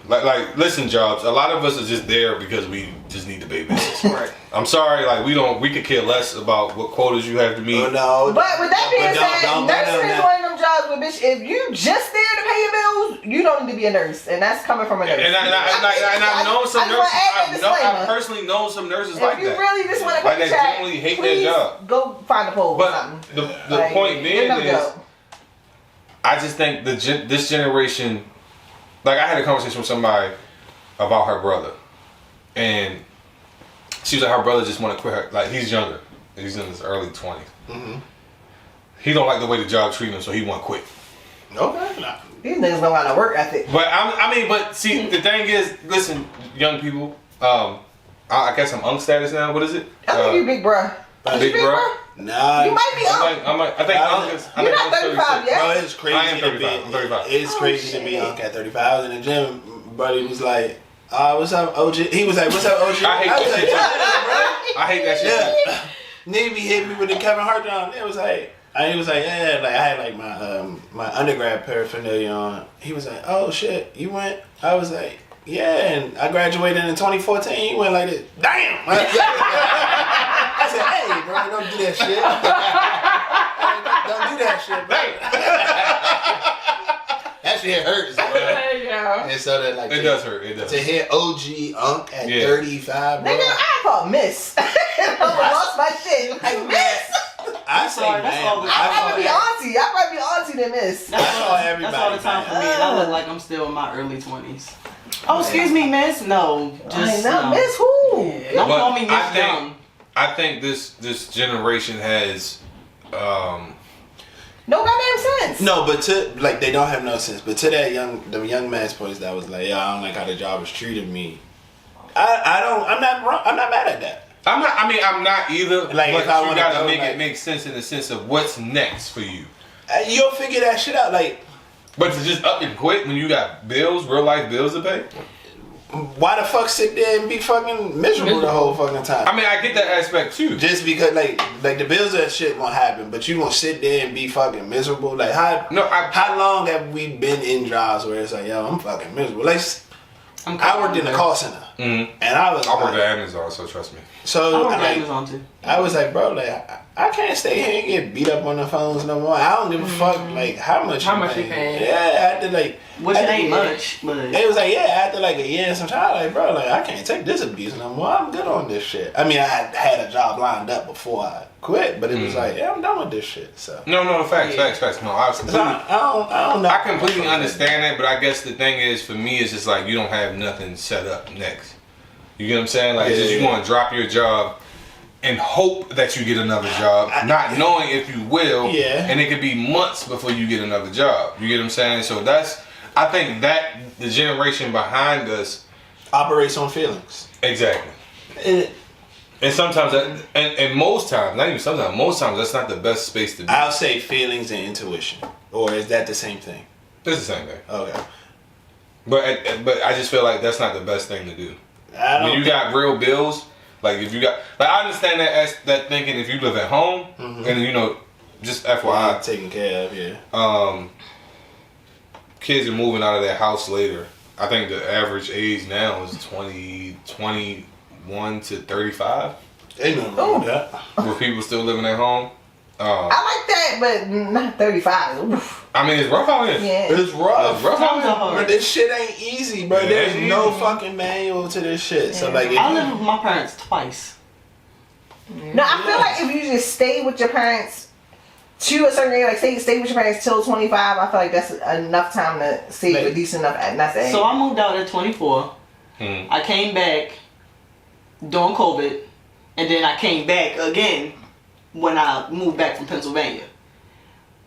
Like, listen, jobs. A lot of us are just there because we just need to pay bills. Right. I'm sorry, like we could care less about what quotas you have to meet. Oh, no. But with that being said, nursing is one of them jobs where, bitch, if you just there to pay your bills, you don't need to be a nurse, and that's coming from a nurse. And I've known some nurses. I've personally known some nurses like that. If you really just want to like they genuinely hate their job, go find a pole. But the point being is, I just think this generation, like I had a conversation with somebody about her brother, and she was like, her brother just want to quit her. Like he's younger, he's in his early 20s. Mm-hmm. He don't like the way the job treat him, so he want to quit. Okay. These niggas know how to work ethic. But but see, the thing is, listen, young people. I guess I'm unk status now. What is it? I think you big bruh. Big bruh? Nah. You might be unk. I think unk is. You're not 35 yet. Bro, it's crazy. I am 35. I'm 35. It's crazy to be unk at 35. I was in the gym. Buddy was like, "What's up, OG?" He was like, "What's up, OG?" I hate that shit. "Yeah, I hate that shit. yeah." Nigga be hitting me with the Kevin Hart drum. It was like. He was like, yeah, like I had like my undergrad paraphernalia on. He was like, oh shit, you went? I was like, yeah, and I graduated in 2014. He went like this. Damn. I said, hey, bro, don't do that shit. Don't do that shit, bro. That shit hurts, bro. Yeah. And so that like it does hurt. It does. To hit OG Unk at 35, bro. Nigga, I call Miss. I lost my shit. Like Miss. I say, man. I might be auntie than Miss. That's all the time for me. And I look like I'm still in my early 20s. Oh, excuse me, Miss. No, just no. Miss who? Yeah. Don't call me Miss Young. I think this generation has no goddamn sense. No, but to like they don't have no sense. But to the young man's points that was like, I don't like how the job was treating me. I'm not mad at that. I'm not either. Like but if I you want gotta to make it make sense in the sense of what's next for you. You'll figure that shit out. Like, but to just up and quit when you got bills, real life bills to pay. Why the fuck sit there and be fucking miserable the whole fucking time? I mean, I get that aspect too. Just because like the bills that shit gonna happen, but you gonna sit there and be fucking miserable. Like how long have we been in jobs where it's like, yo, I'm fucking miserable? Like I worked in the call center, and I worked at Amazon, so trust me. So I worked at Amazon too. I was like, bro, like I can't stay here and get beat up on the phones no more. I don't give a fuck like how much you paying. Yeah, after like which ain't much, but it was like after like a year and some time, like bro, like I can't take this abuse no more. I'm good on this shit. I mean, I had a job lined up before I quit, but it was like, I'm done with this shit. So no, facts. No, I don't know. I completely understand that, but I guess the thing is, for me, it's just like you don't have nothing set up next. You get what I'm saying? Like, it's just you want to drop your job and hope that you get another job, not knowing if you will. Yeah. And it could be months before you get another job. You get what I'm saying? So I think that the generation behind us operates on feelings. Exactly. And sometimes, and most times, not even sometimes, most times that's not the best space to be. I'll say feelings and intuition. Or is that the same thing? It's the same thing. Okay. But I just feel like that's not the best thing to do. When you got real bills, like if you got, like I understand that thinking if you live at home, and just FYI, taken care of, kids are moving out of their house later. I think the average age now is 21 to 35. Ain't nothing wrong with that. Where people still living at home. I like that, but not 35. Oof. I mean, it's rough out here. Yeah. It's rough. It's rough out here. But this shit ain't easy, bro. There's no fucking manual to this shit. Yeah. So like, I lived with my parents twice. No, I feel like if you just stay with your parents to a certain age, like stay with your parents till 25. I feel like that's enough time to save a decent enough nest egg. So I moved out at 24. I came back during COVID, and then I came back again when I moved back from Pennsylvania.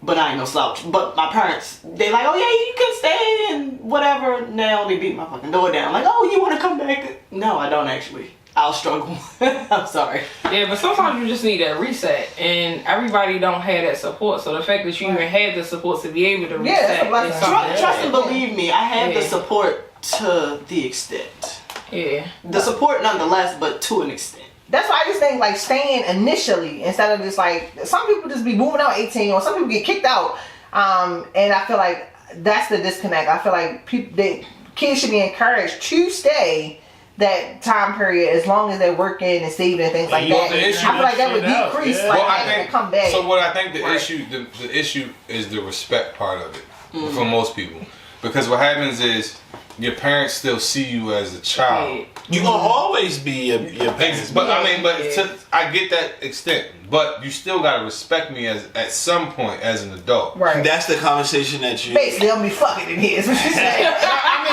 But I ain't no slouch. But my parents, they like, oh yeah, you can stay and whatever. Now they beat my fucking door down. Like, oh, you want to come back? No, I don't actually. I'll struggle. I'm sorry. Yeah, but sometimes you just need that reset, and everybody don't have that support. So the fact that you even had the support to be able to reset, that's is trust and believe me, I have the support to the extent. Yeah, the support nonetheless, but to an extent. That's why I just think like staying initially instead of just like some people just be moving out 18 or some people get kicked out, and I feel like that's the disconnect. I feel like kids should be encouraged to stay that time period as long as they're working and saving and things like that. I feel like that would decrease like come back. So what I think the issue is the respect part of it for most people, because what happens is your parents still see you as a child. You gonna always be your parents. But I get that extent. But you still gotta respect me at some point as an adult. Right. That's the conversation that you. Basically, they'll be fucking in here. Is what you're saying. I'm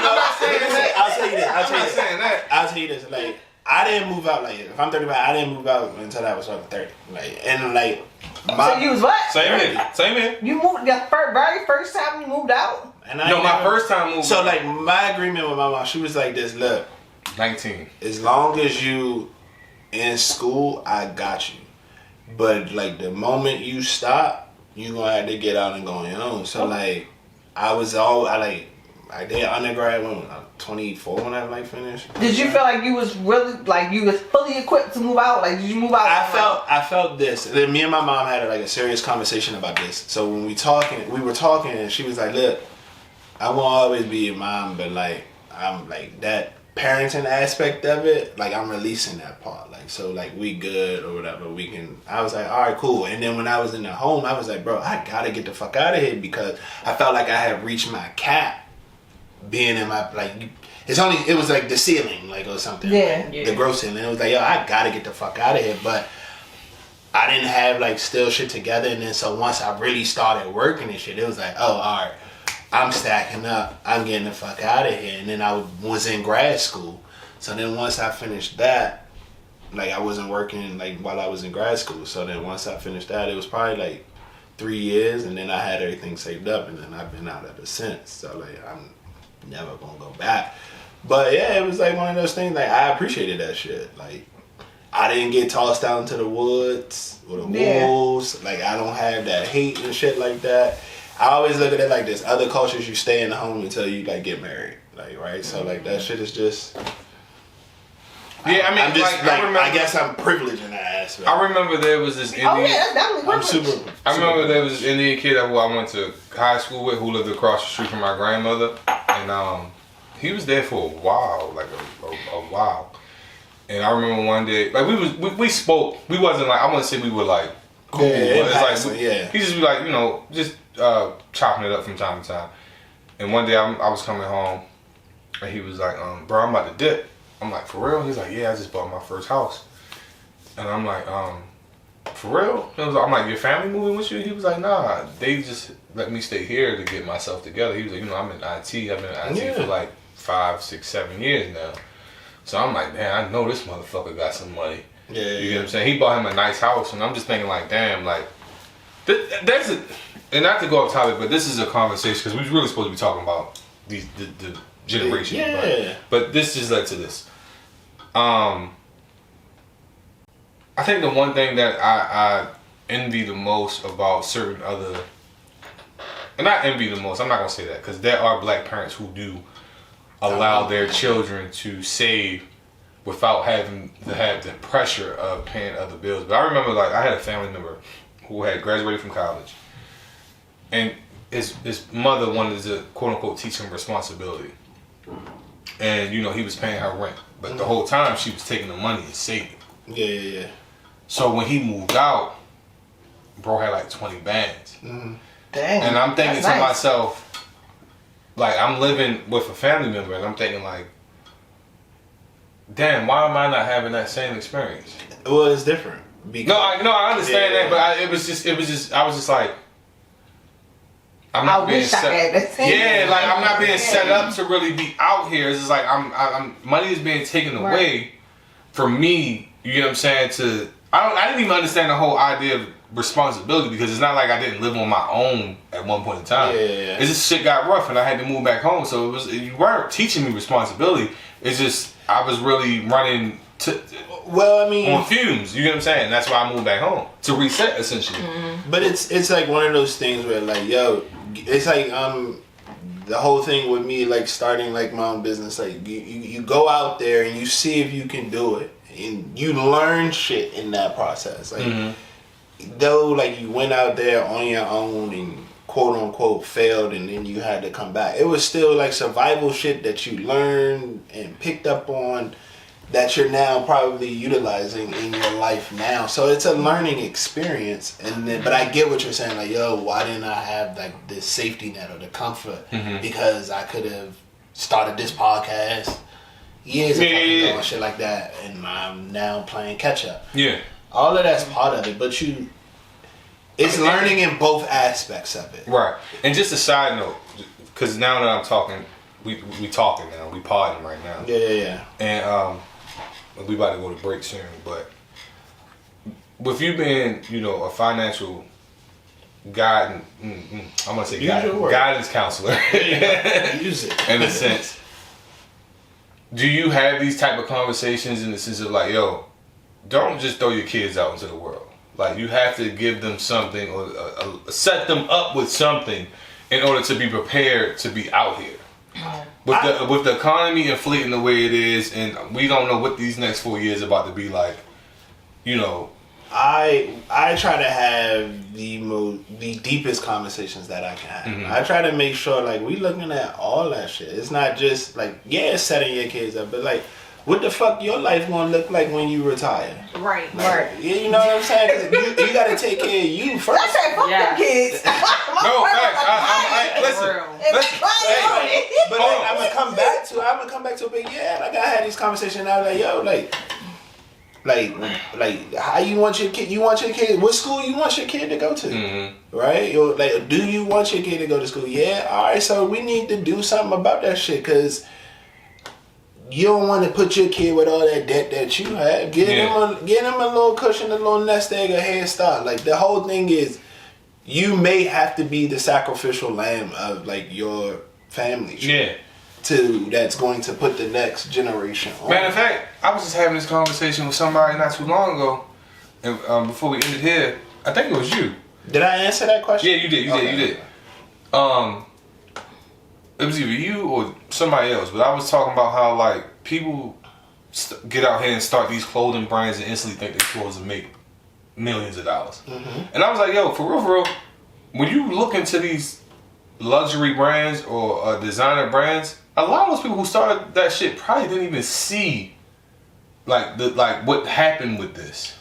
not saying that. I'll tell you this. I'm not saying that. I'll tell you this. Like, I didn't move out. Like, if I'm 35, I didn't move out until I was fucking 30. Like, and like. So you was what? Same here. You moved the very first time you moved out? My first time moving. So like my agreement with my mom, she was like this, look, 19. As long as you in school, I got you. But like the moment you stop, you gonna have to get out and go on your own. So like I did undergrad when I was 24 when I like finished. Did you feel like you was really like you was fully equipped to move out? Like did you move out? I felt this. Then me and my mom had like a serious conversation about this. So when we were talking and she was like, look, I won't always be your mom, but like I'm like that parenting aspect of it, like I'm releasing that part. Like so like we good or whatever. We can I was like, all right, cool. And then when I was in the home, I was like, bro, I gotta get the fuck out of here because I felt like I had reached my cap being in my like it was like the ceiling, like or something. Yeah. The gross ceiling. It was like, yo, I gotta get the fuck out of here. But I didn't have like still shit together, and then so once I really started working and shit, it was like, oh, all right. I'm stacking up. I'm getting the fuck out of here. And then I was in grad school. So then once I finished that, like I wasn't working like while I was in grad school. So then once I finished that, it was probably like 3 years. And then I had everything saved up. And then I've been out ever since. So like I'm never going to go back. But yeah, it was like one of those things. Like I appreciated that shit. Like I didn't get tossed out into the woods or the wolves. Like I don't have that hate and shit like that. I always look at it like this. Other cultures, you stay in the home until you like get married, like right. So like that shit is just. Yeah, I mean, I'm just like, like I guess I'm privileged in that aspect. I remember there was this Indian. Oh yeah, that's definitely I'm super. I remember there was this Indian kid who I went to high school with who lived across the street from my grandmother, and he was there for a while, like a while. And I remember one day, like we spoke. We wasn't like I wouldn't say we were like cool, but it's like he just be like just chopping it up from time to time. And one day I was coming home, and he was like, "Bro, I'm about to dip." I'm like, "For real?" He's like, "Yeah, I just bought my first house." And I'm like, "For real?" I'm like, "Your family moving with you?" He was like, "Nah, they just let me stay here to get myself together." He was like, "I'm in IT. I've been in IT for like 5, 6, 7 years now." So I'm like, "Damn, I know this motherfucker got some money." Yeah, you get what I'm saying? He bought him a nice house, and I'm just thinking like, damn, like that's it. And not to go off topic, but this is a conversation because we're really supposed to be talking about the generation. Yeah. But this just led to this. I think the one thing that I envy the most about certain other, and not envy the most, I'm not gonna say that because there are black parents who do allow their children to save without having to have the pressure of paying other bills. But I remember like I had a family member who had graduated from college, and his mother wanted to quote unquote teach him responsibility, and he was paying her rent, but the whole time she was taking the money and saving. Yeah. So when he moved out, bro had like 20 bands. Dang. And I'm thinking to nice. myself, like I'm living with a family member, and I'm thinking like, damn, why am I not having that same experience? Well, it's different. Because, I understand that, but I was just like, I'm not being set. Like I'm not being set up to really be out here. It's just like I'm money is being taken away from me. You get what I'm saying? I didn't even understand the whole idea of responsibility because it's not like I didn't live on my own at one point in time. Yeah. It's just shit got rough and I had to move back home. So you weren't teaching me responsibility. It's just I was really running on fumes. You get what I'm saying? That's why I moved back home to reset essentially. Mm-hmm. But it's like one of those things where like it's like the whole thing with me like starting like my own business. Like you go out there and you see if you can do it and you learn shit in that process. Like though like you went out there on your own and quote unquote failed and then you had to come back, it was still like survival shit that you learned and picked up on that you're now probably utilizing in your life now. So it's a learning experience. And then, but I get what you're saying, like, why didn't I have like this safety net or the comfort? Because I could have started this podcast years ago and shit like that, and I'm now playing catch up. Yeah. All of that's part of it, but it's learning in both aspects of it. Right. And just a side note, because now that I'm talking, we talking now, we podding right now. Yeah. And we about to go to break soon, but with you being, a financial guidance counselor, use it in a sense. Do you have these type of conversations in the sense of like, don't just throw your kids out into the world. Like you have to give them something or set them up with something in order to be prepared to be out here. With the economy inflating the way it is, and we don't know what these next 4 years about to be like, I try to have the deepest conversations that I can have. I try to make sure like we looking at all that shit. It's not just like setting your kids up, but like what the fuck your life gonna look like when you retire? Right. You know what I'm saying? 'Cause you gotta take care of you first. I said fuck them kids. No, listen. Hey, but like, I'm gonna come back to it. But like I had these conversations. And I was like, like how you want your kid? You want your kid? What school you want your kid to go to? Right? Like, do you want your kid to go to school? Yeah. All right. So we need to do something about that shit because you don't want to put your kid with all that debt that you have. Get him a little cushion, a little nest egg, a head start. Like the whole thing is, you may have to be the sacrificial lamb of like your family. That's going to put the next generation on. Matter of fact, I was just having this conversation with somebody not too long ago, and before we ended here, I think it was you. Did I answer that question? Yeah, you did. You did. It was either you or somebody else, but I was talking about how like people get out here and start these clothing brands and instantly think they're supposed to make millions of dollars. And I was like, for real, when you look into these luxury brands or designer brands, a lot of those people who started that shit probably didn't even see like what happened with this.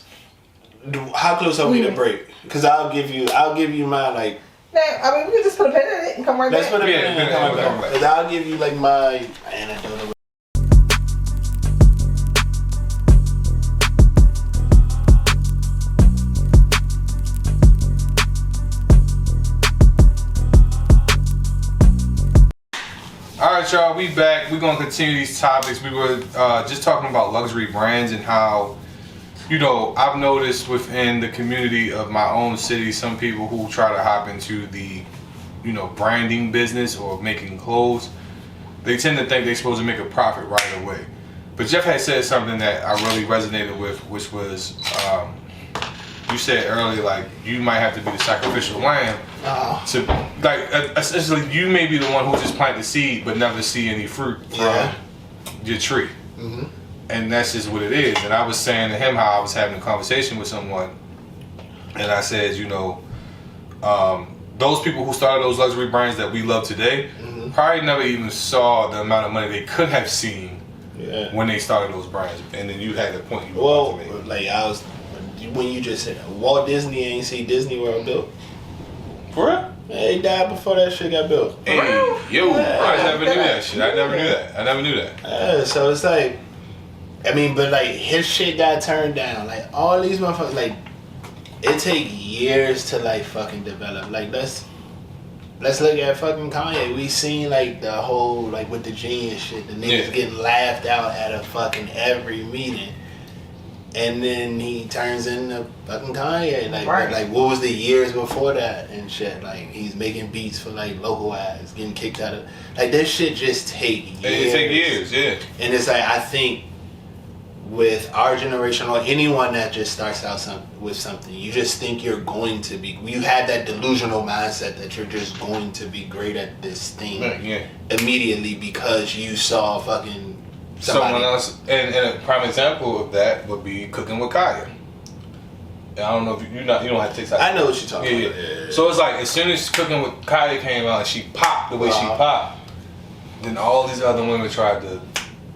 How close are we to break? Because I'll give you my like. I mean, we can just put a pin in it and come right back. Let's put a pin in it and come right back. Because I'll give you like my anecdote. Alright y'all, we back. We're going to continue these topics. We were just talking about luxury brands and how, I've noticed within the community of my own city, some people who try to hop into the, branding business or making clothes, they tend to think they're supposed to make a profit right away. But Jeff had said something that I really resonated with, which was, you said earlier, like, you might have to be the sacrificial lamb to, like, essentially, you may be the one who just planted the seed but never see any fruit from your tree. And that's just what it is. And I was saying to him how I was having a conversation with someone, and I said, those people who started those luxury brands that we love today probably never even saw the amount of money they could have seen when they started those brands. And then you had the point you wanted to make. Like I was, when you just said Walt Disney ain't see Disney World built. For real? Yeah, he died before that shit got built. Hey, I never knew that shit. I never knew that. So it's like, I mean, but like his shit got turned down. Like all these motherfuckers, like it take years to like fucking develop. Like let's look at fucking Kanye. We seen like the whole like with the genius shit. The niggas getting laughed out at a fucking every meeting. And then he turns into fucking Kanye. Like, like what was the years before that and shit? Like he's making beats for like local ads, getting kicked out of like this shit just take years. It take years, yeah. And it's like I think with our generation or anyone that just starts out with something, you just think you're going to be. You have that delusional mindset that you're just going to be great at this thing immediately because you saw fucking. Someone else, and a prime example of that would be Cooking with Kaya. I don't know if you don't have TikTok. I know what you're talking about. Yeah. So it's like as soon as Cooking with Kaya came out and she popped the way she popped, then all these other women tried to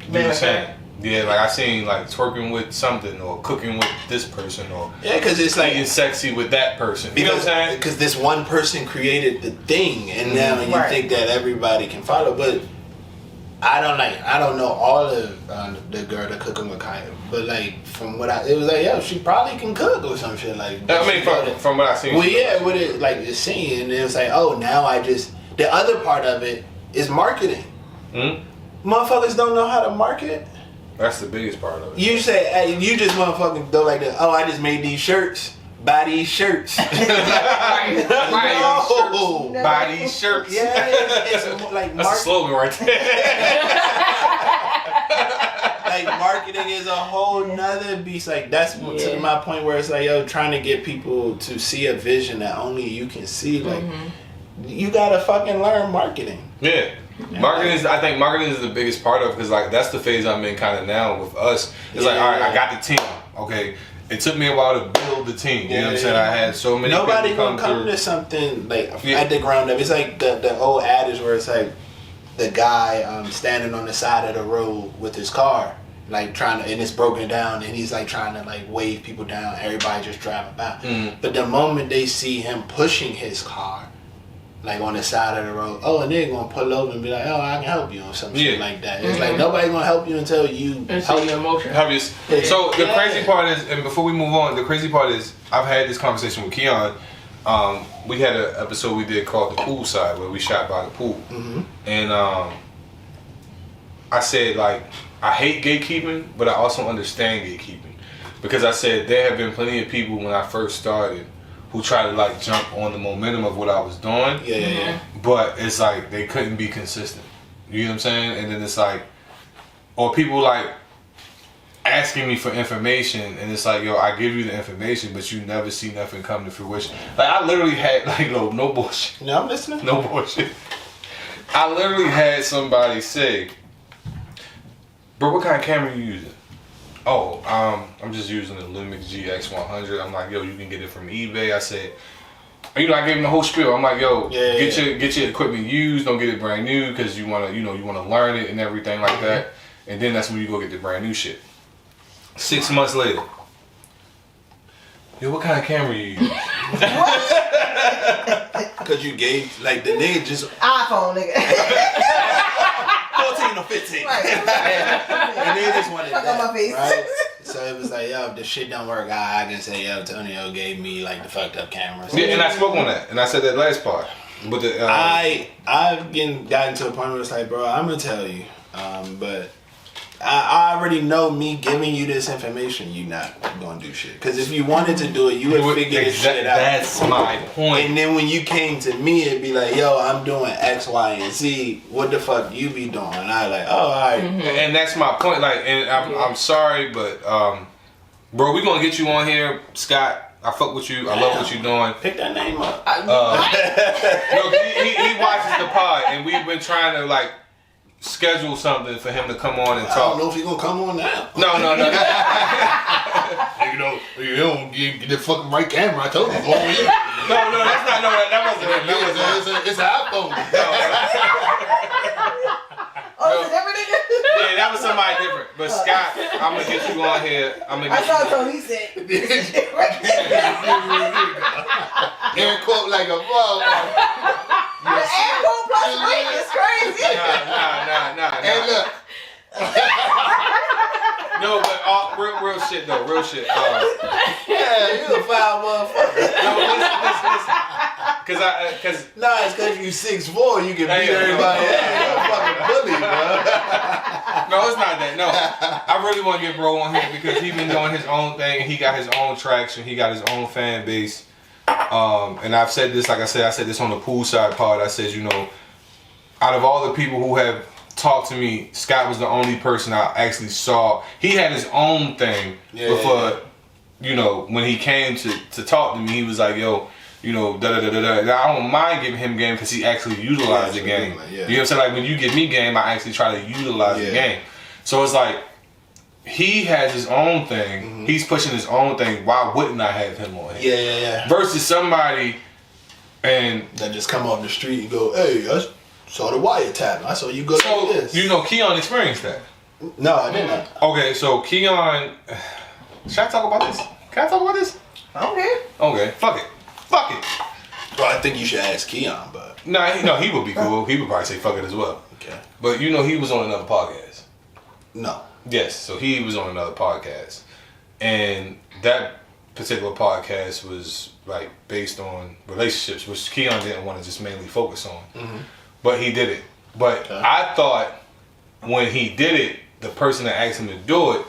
do the same. Yeah, like I seen like twerking with something or cooking with this person or because it's like being sexy with that person. You know what I'm saying? Because this one person created the thing, and now you think that everybody can follow, but. I don't know all of the girl that Cooking with Kaya, but like from what it was like, she probably can cook or some shit like. I mean, from what I seen. Well, yeah, what it like it's saying, and it was like, now the other part of it is marketing. Motherfuckers don't know how to market. That's the biggest part of it. You say, hey, you just motherfucking go like that. I just made these shirts. Buy these shirts. Buy these shirts. Yeah, it's like that's a slogan right there. Like marketing is a whole nother beast. Like that's to my point where it's like trying to get people to see a vision that only you can see. Like you gotta fucking learn marketing. Yeah. I think marketing is the biggest part of it because like that's the phase I'm in kind of now with us. It's like, all right, I got the team. Okay. It took me a while to build the team. You know what I'm saying? I had so many. Nobody gonna come to something like at the ground up. It's like the old adage where it's like the guy standing on the side of the road with his car, like trying to, and it's broken down, and he's like trying to like wave people down. Everybody just driving by. But the moment they see him pushing his car, like on the side of the road, a nigga gonna pull over and be like, I can help you or some shit like that. It's like nobody's gonna help you until you help your emotion. So the crazy part is, and before we move on, the crazy part is I've had this conversation with Keon. We had an episode we did called The Pool Side where we shot by the pool. And I said like I hate gatekeeping, but I also understand gatekeeping. Because I said there have been plenty of people when I first started who try to like jump on the momentum of what I was doing. But it's like they couldn't be consistent. You know what I'm saying? And then it's like, or people like asking me for information, and it's like, I give you the information, but you never see nothing come to fruition. Like I literally had like no bullshit. No, I'm listening. No bullshit. I literally had somebody say, "Bro, what kind of camera you using?" I'm just using the Lumix GX100. I'm like, you can get it from eBay. I said, I gave him the whole spiel. I'm like, get your equipment used. Don't get it brand new because you wanna learn it and everything like that. And then that's when you go get the brand new shit. 6 months later, what kind of camera you use? Because you gave like the nigga just iPhone nigga. 14 or 15. Right. And they just wanted that, on my face. right? So it was like, if the shit don't work, I can say, Antonio gave me like the fucked up camera. Yeah, and I spoke on that, and I said that last part. But I've gotten to a point where it's like, bro, I'm gonna tell you, but I already know me giving you this information, you're not gonna do shit. Because if you wanted to do it, you would figure this shit out. That's my point. And then when you came to me, it'd be like, I'm doing X, Y, and Z. What the fuck you be doing? And I like, all right. And that's my point. Like, and I'm sorry, but bro, we gonna get you on here, Scott. I fuck with you. I love what you're doing. Pick that name up. No, he watches the pod, and we've been trying to like schedule something for him to come on and talk. I don't know if he's gonna come on now. No. You don't get the fucking right camera. I told you. No, that's not. No, that wasn't. It's an iPhone. Oh, it's everything. Yeah, that was somebody different. But Scott, I'm gonna get you on here. I saw Tony said. Air quote like a The air quote plus ring is crazy. Nah. Hey, look. No, real shit though, real shit. Yeah, you a foul motherfucker. No, listen. Cause it's because you 6'4", you can beat everybody. You're a fucking bully, bro. No, it's not that. No, I really want to get bro on here because he been doing his own thing. He got his own traction. He got his own fan base. And I've said this, like I said this on the poolside pod. I said, you know, out of all the people who have talked to me, Scott was the only person I actually saw. He had his own thing before, you know, when he came to talk to me, he was like, yo, you know, da-da-da-da-da. Now, I don't mind giving him game because he actually utilized the game. You know what I'm saying? Like, when you give me game, I actually try to utilize the game. So it's like, he has his own thing. Mm-hmm. He's pushing his own thing. Why wouldn't I have him on here? Yeah. Versus somebody and that just come off the street and go, hey, I saw the Wiretap. I saw you go like this. You know, Keon experienced that. No, I didn't. Okay, so Keon, should I talk about this? Can I talk about this? Okay, fuck it. Well, I think you should ask Keon, but no, he would be cool. He would probably say fuck it as well. Okay. But you know, he was on another podcast. No. Yes, so he was on another podcast, and that particular podcast was like based on relationships, which Keon didn't want to just mainly focus on. Mm-hmm. But he did it. But I thought when he did it, the person that asked him to do it,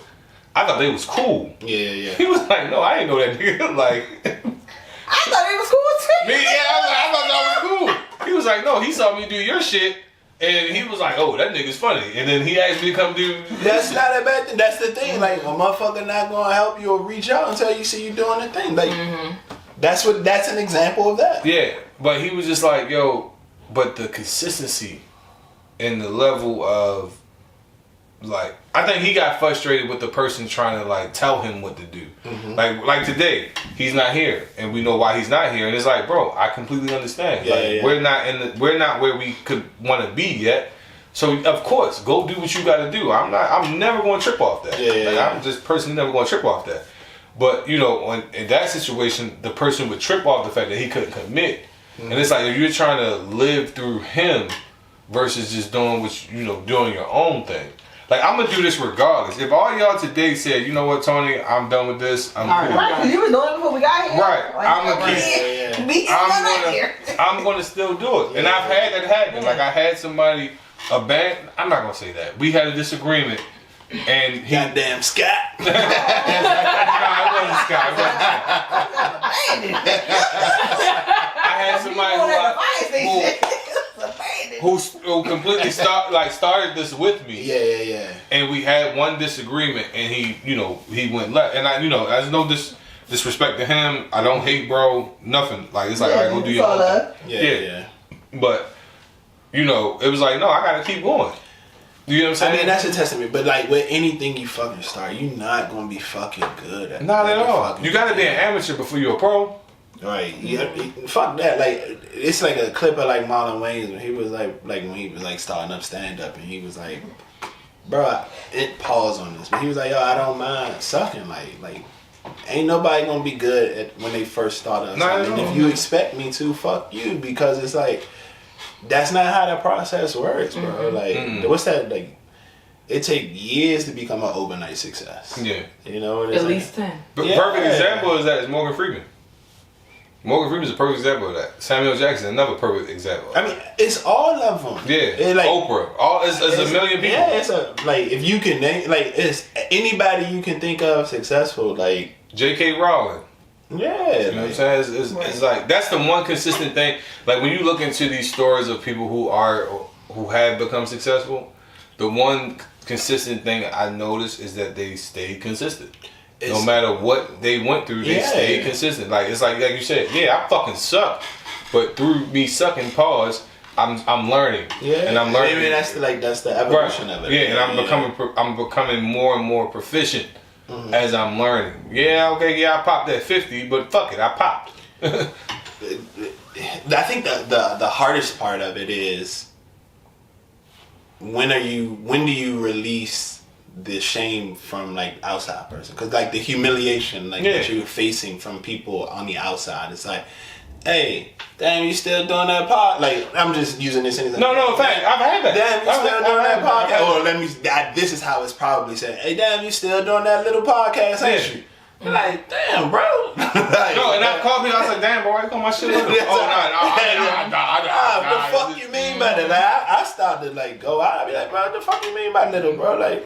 I thought they was cool. Yeah. He was like, no, I didn't know that nigga. Like, I thought it was cool too. me, yeah, I thought that was cool. He was like, no, he saw me do your shit. And he was like, oh, that nigga's funny. And then he asked me to come do... That's not a bad thing. That's the thing. Like, a motherfucker not going to help you or reach out until you see you doing the thing. Like, that's an example of that. Yeah, but he was just like, yo, but the consistency and the level of, like, I think he got frustrated with the person trying to, like, tell him what to do. Mm-hmm. Like today, he's not here, and we know why he's not here. And it's like, bro, I completely understand. We're not where we could want to be yet. So of course, go do what you got to do. I'm never going to trip off that. I'm just personally never going to trip off that. But you know, in that situation, the person would trip off the fact that he couldn't commit. Mm-hmm. And it's like if you're trying to live through him versus just doing doing your own thing. Like, I'm gonna do this regardless. If all y'all today said, you know what, Tony, I'm done with this, I'm cool. Right, because you was doing it before we got here. Right. Like, I'm gonna still do it. And I've had that happen. Like, I had somebody, I'm not gonna say that. We had a disagreement. And he... Goddamn Scott. Nah, it wasn't Scott. I had somebody who completely started this with me. Yeah. And we had one disagreement, and he went left. And there's no disrespect to him. I don't hate bro, nothing. Like, it's like, all right, go do your own thing. Yeah. But it was like, no, I gotta keep going. You know what I'm saying? I mean, that's a testament. But like with anything you fucking start, you're not gonna be fucking good at it. Not at all. You gotta be an amateur before you're a pro. Right. Fuck that. Like, it's like a clip of like Marlon Wayans when he was when he was like starting up stand up, and he was like, bro, it pause on this, but he was like, yo, I don't mind sucking. Like ain't nobody gonna be good at when they first start up. And if you expect me to, fuck you, because it's like that's not how the process works, bro. Mm-hmm. Like, what's that like? It take years to become an overnight success. Yeah. You know, at least 10. But perfect example is that is Morgan Freeman. Morgan Freeman is a perfect example of that. Samuel Jackson, another perfect example. I mean, it's all of them. Yeah, like, Oprah. It's a million people. Yeah, it's if you can name, it's anybody you can think of successful, like J.K. Rowling. Yeah, you know what I'm saying? It's like that's the one consistent thing. Like when you look into these stories of people who have become successful, the one consistent thing I noticed is that they stayed consistent. No matter what they went through, they stayed consistent. Like it's like you said, I fucking suck, but through me sucking, I'm learning. Yeah, and I'm learning. Maybe that's the evolution of it. Yeah, and I'm becoming more and more proficient as I'm learning. Yeah, okay, I popped that 50, but fuck it, I popped. I think the hardest part of it is when do you release the shame from like outside person, because like the humiliation that you're facing from people on the outside, it's like hey, damn, you still doing that pod? Like, I'm just using this anything. No, in fact, I've had that. Damn, you still doing that podcast? Or this is how it's probably said. Hey, damn, you still doing that little podcast, ain't you? Like, damn, bro. Like, no, and I called people. I was like, damn, bro, why you call my shit up? The fuck you mean by that? Like, I started like go out. I be like, bro, what the fuck you mean by little, bro? Like,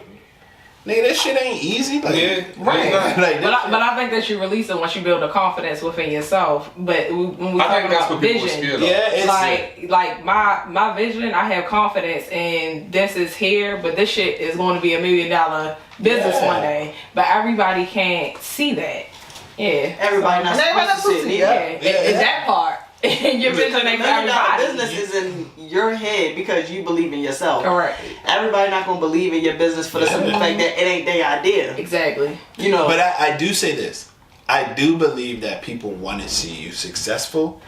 nigga, that shit ain't easy. Like, yeah, right. Like, but I think that you release it once you build a confidence within yourself. But when we talk about vision, like my vision, I have confidence, and this is here. But this shit is going to be $1 million business one day. But everybody can't see that. Yeah, everybody not supposed to see it. It's that part. Your vision ain't for everybody. Business is in your head because you believe in yourself. Correct. Everybody not gonna believe in your business for the simple fact that it ain't their idea. Exactly. You know. But I do say this. I do believe that people want to see you successful.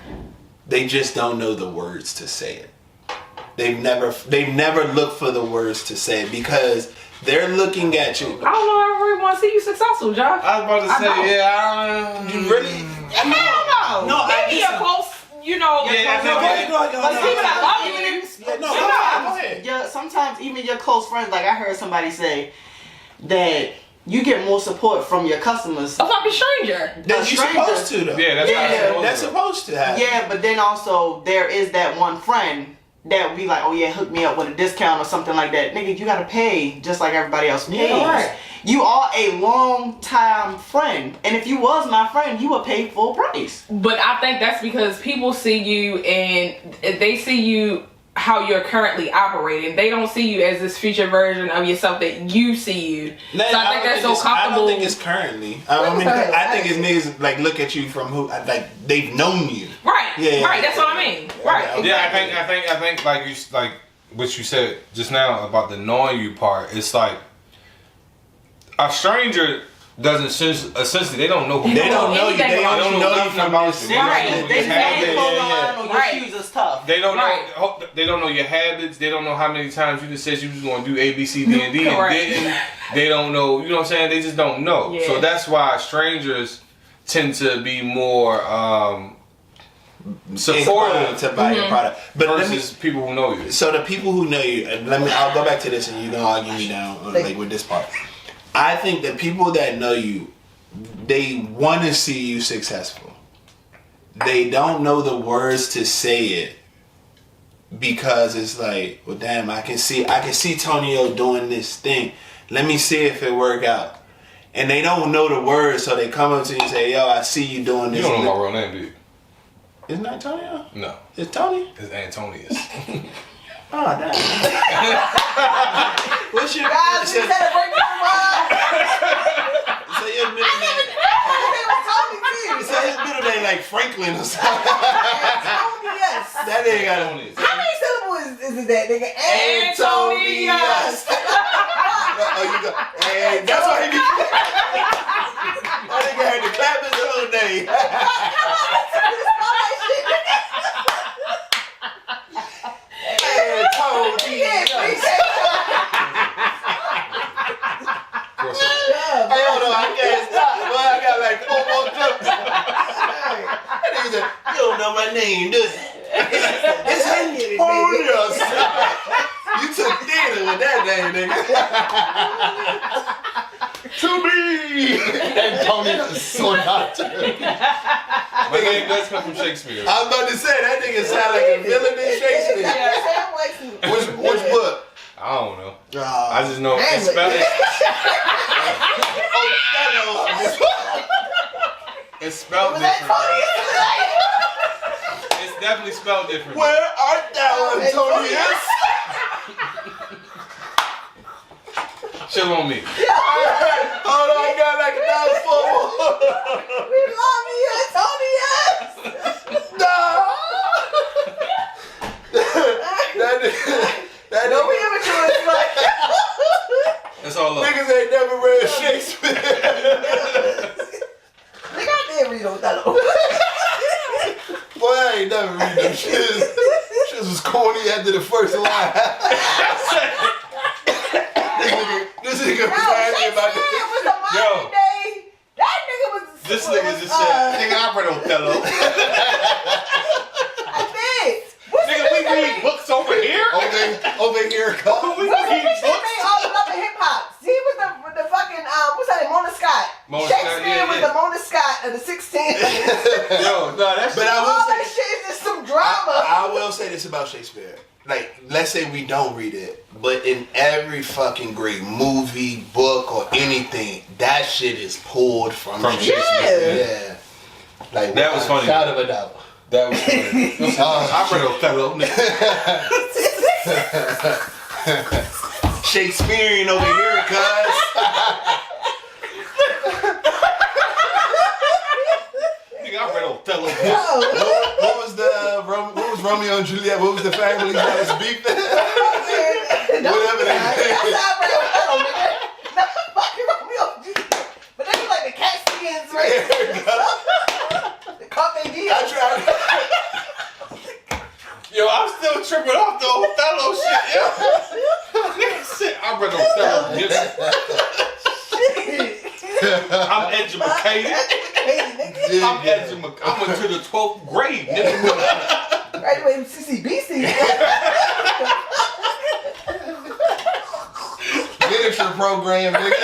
They just don't know the words to say it. They've never looked for the words to say it because they're looking at you. I don't know. I really want to see you successful, Josh. I was about to say, you really? I don't know. Maybe a close. You know, go ahead. Like people that love you. Yeah, sometimes even your close friends. Like I heard somebody say that you get more support from your customers. A fucking stranger. You're supposed to though. Yeah, that's supposed to happen. Yeah, but then also there is that one friend that would be like, oh yeah, hook me up with a discount or something like that. Nigga, you gotta pay just like everybody else pays. Yeah, right. You are a long time friend. And if you was my friend, you would pay full price. But I think that's because people see you and they see you how you're currently operating. They don't see you as this future version of yourself that you see you. No, so I think that's so comfortable. I don't think it's currently. I think it's niggas like look at you from who like they've known you. Right. Yeah. Right. That's what I mean. Right. Yeah, exactly. I think like what you said just now about the knowing you part. It's like a stranger doesn't essentially they don't know who they don't know you. They don't know you from your shit. Right. They know your shoes is tough. They don't know. They don't know your habits. They don't know how many times you just said you was going to do A, B, C, D, and D and didn't. They don't know. You know what I'm saying? They just don't know. Yeah. So that's why strangers tend to be more supportive to buy your product, but versus people who know you. So the people who know you, and I'll go back to this, and you can argue me down like with this part. I think the people that know you, they want to see you successful. They don't know the words to say it because it's like, well, damn, I can see Tonio doing this thing. Let me see if it work out. And they don't know the words, so they come up to you and say, yo, I see you doing this. You don't know my real name, do you? Isn't that Tonio? No. It's Tony? It's Antonius. Oh, damn. What's your Guys, we had a break So your middle name. So his middle name like Franklin or something. Yes. That nigga got a. How many syllables is it that nigga? Antonius. Oh, you go. Hey, that's why he be. That nigga had to clap his own name. Hell no, I can't stop. Boy, I got like 4 more clips. That nigga said, you don't know my name, do you? It's Antonius. You took theater with that name, nigga. To me. Antonius so not to me. My name does come from Shakespeare. I was about to say, that nigga sound like a villain in Shakespeare. Which book? I don't know. I just know it's spelled. It's spelled different. It's definitely spelled different. Where art thou, Antonius? Chill on me. Hold on, I got like a mouthful. We love you, Antonius. No. That No, we ever do it like. It's all love. niggas ain't never read Shakespeare. Nigga, I did read Othello. Boy, I ain't never read them shit. Shit was corny after the first line. This nigga was happy about this. Was a modern day. That nigga was This nigga just said, nigga, I read Othello. I did. Nigga, we read books over here? Over here, come. We read books. All about the hip hop. See, he was the fucking, what's her name? Mona Scott. Shakespeare was the Mona Scott of the 1600s. Yo, no, that's but all that shit is just some drama. I will say this about Shakespeare. Like, let's say we don't read it, but in every fucking great movie, book, or anything, that shit is pulled from Shakespeare. Yeah. Like, that was funny. Shout of a doubt. That was funny. I read Othello. Shakespearean over here, cuz. Nigga, I read Othello. What was Romeo and Juliet? What was the family that was beefing? Whatever they did. That's how I read Othello, nigga. Not fucking Romeo and Juliet. But they were like the Caspians, right? The Carpe Diem. I tried. Yo, I'm still tripping off the Othello shit, yo. Nigga, shit, I read Othello. I'm educated. I'm educated. I went to the 12th grade, nigga. Graduated from CCBC. Literature program, nigga.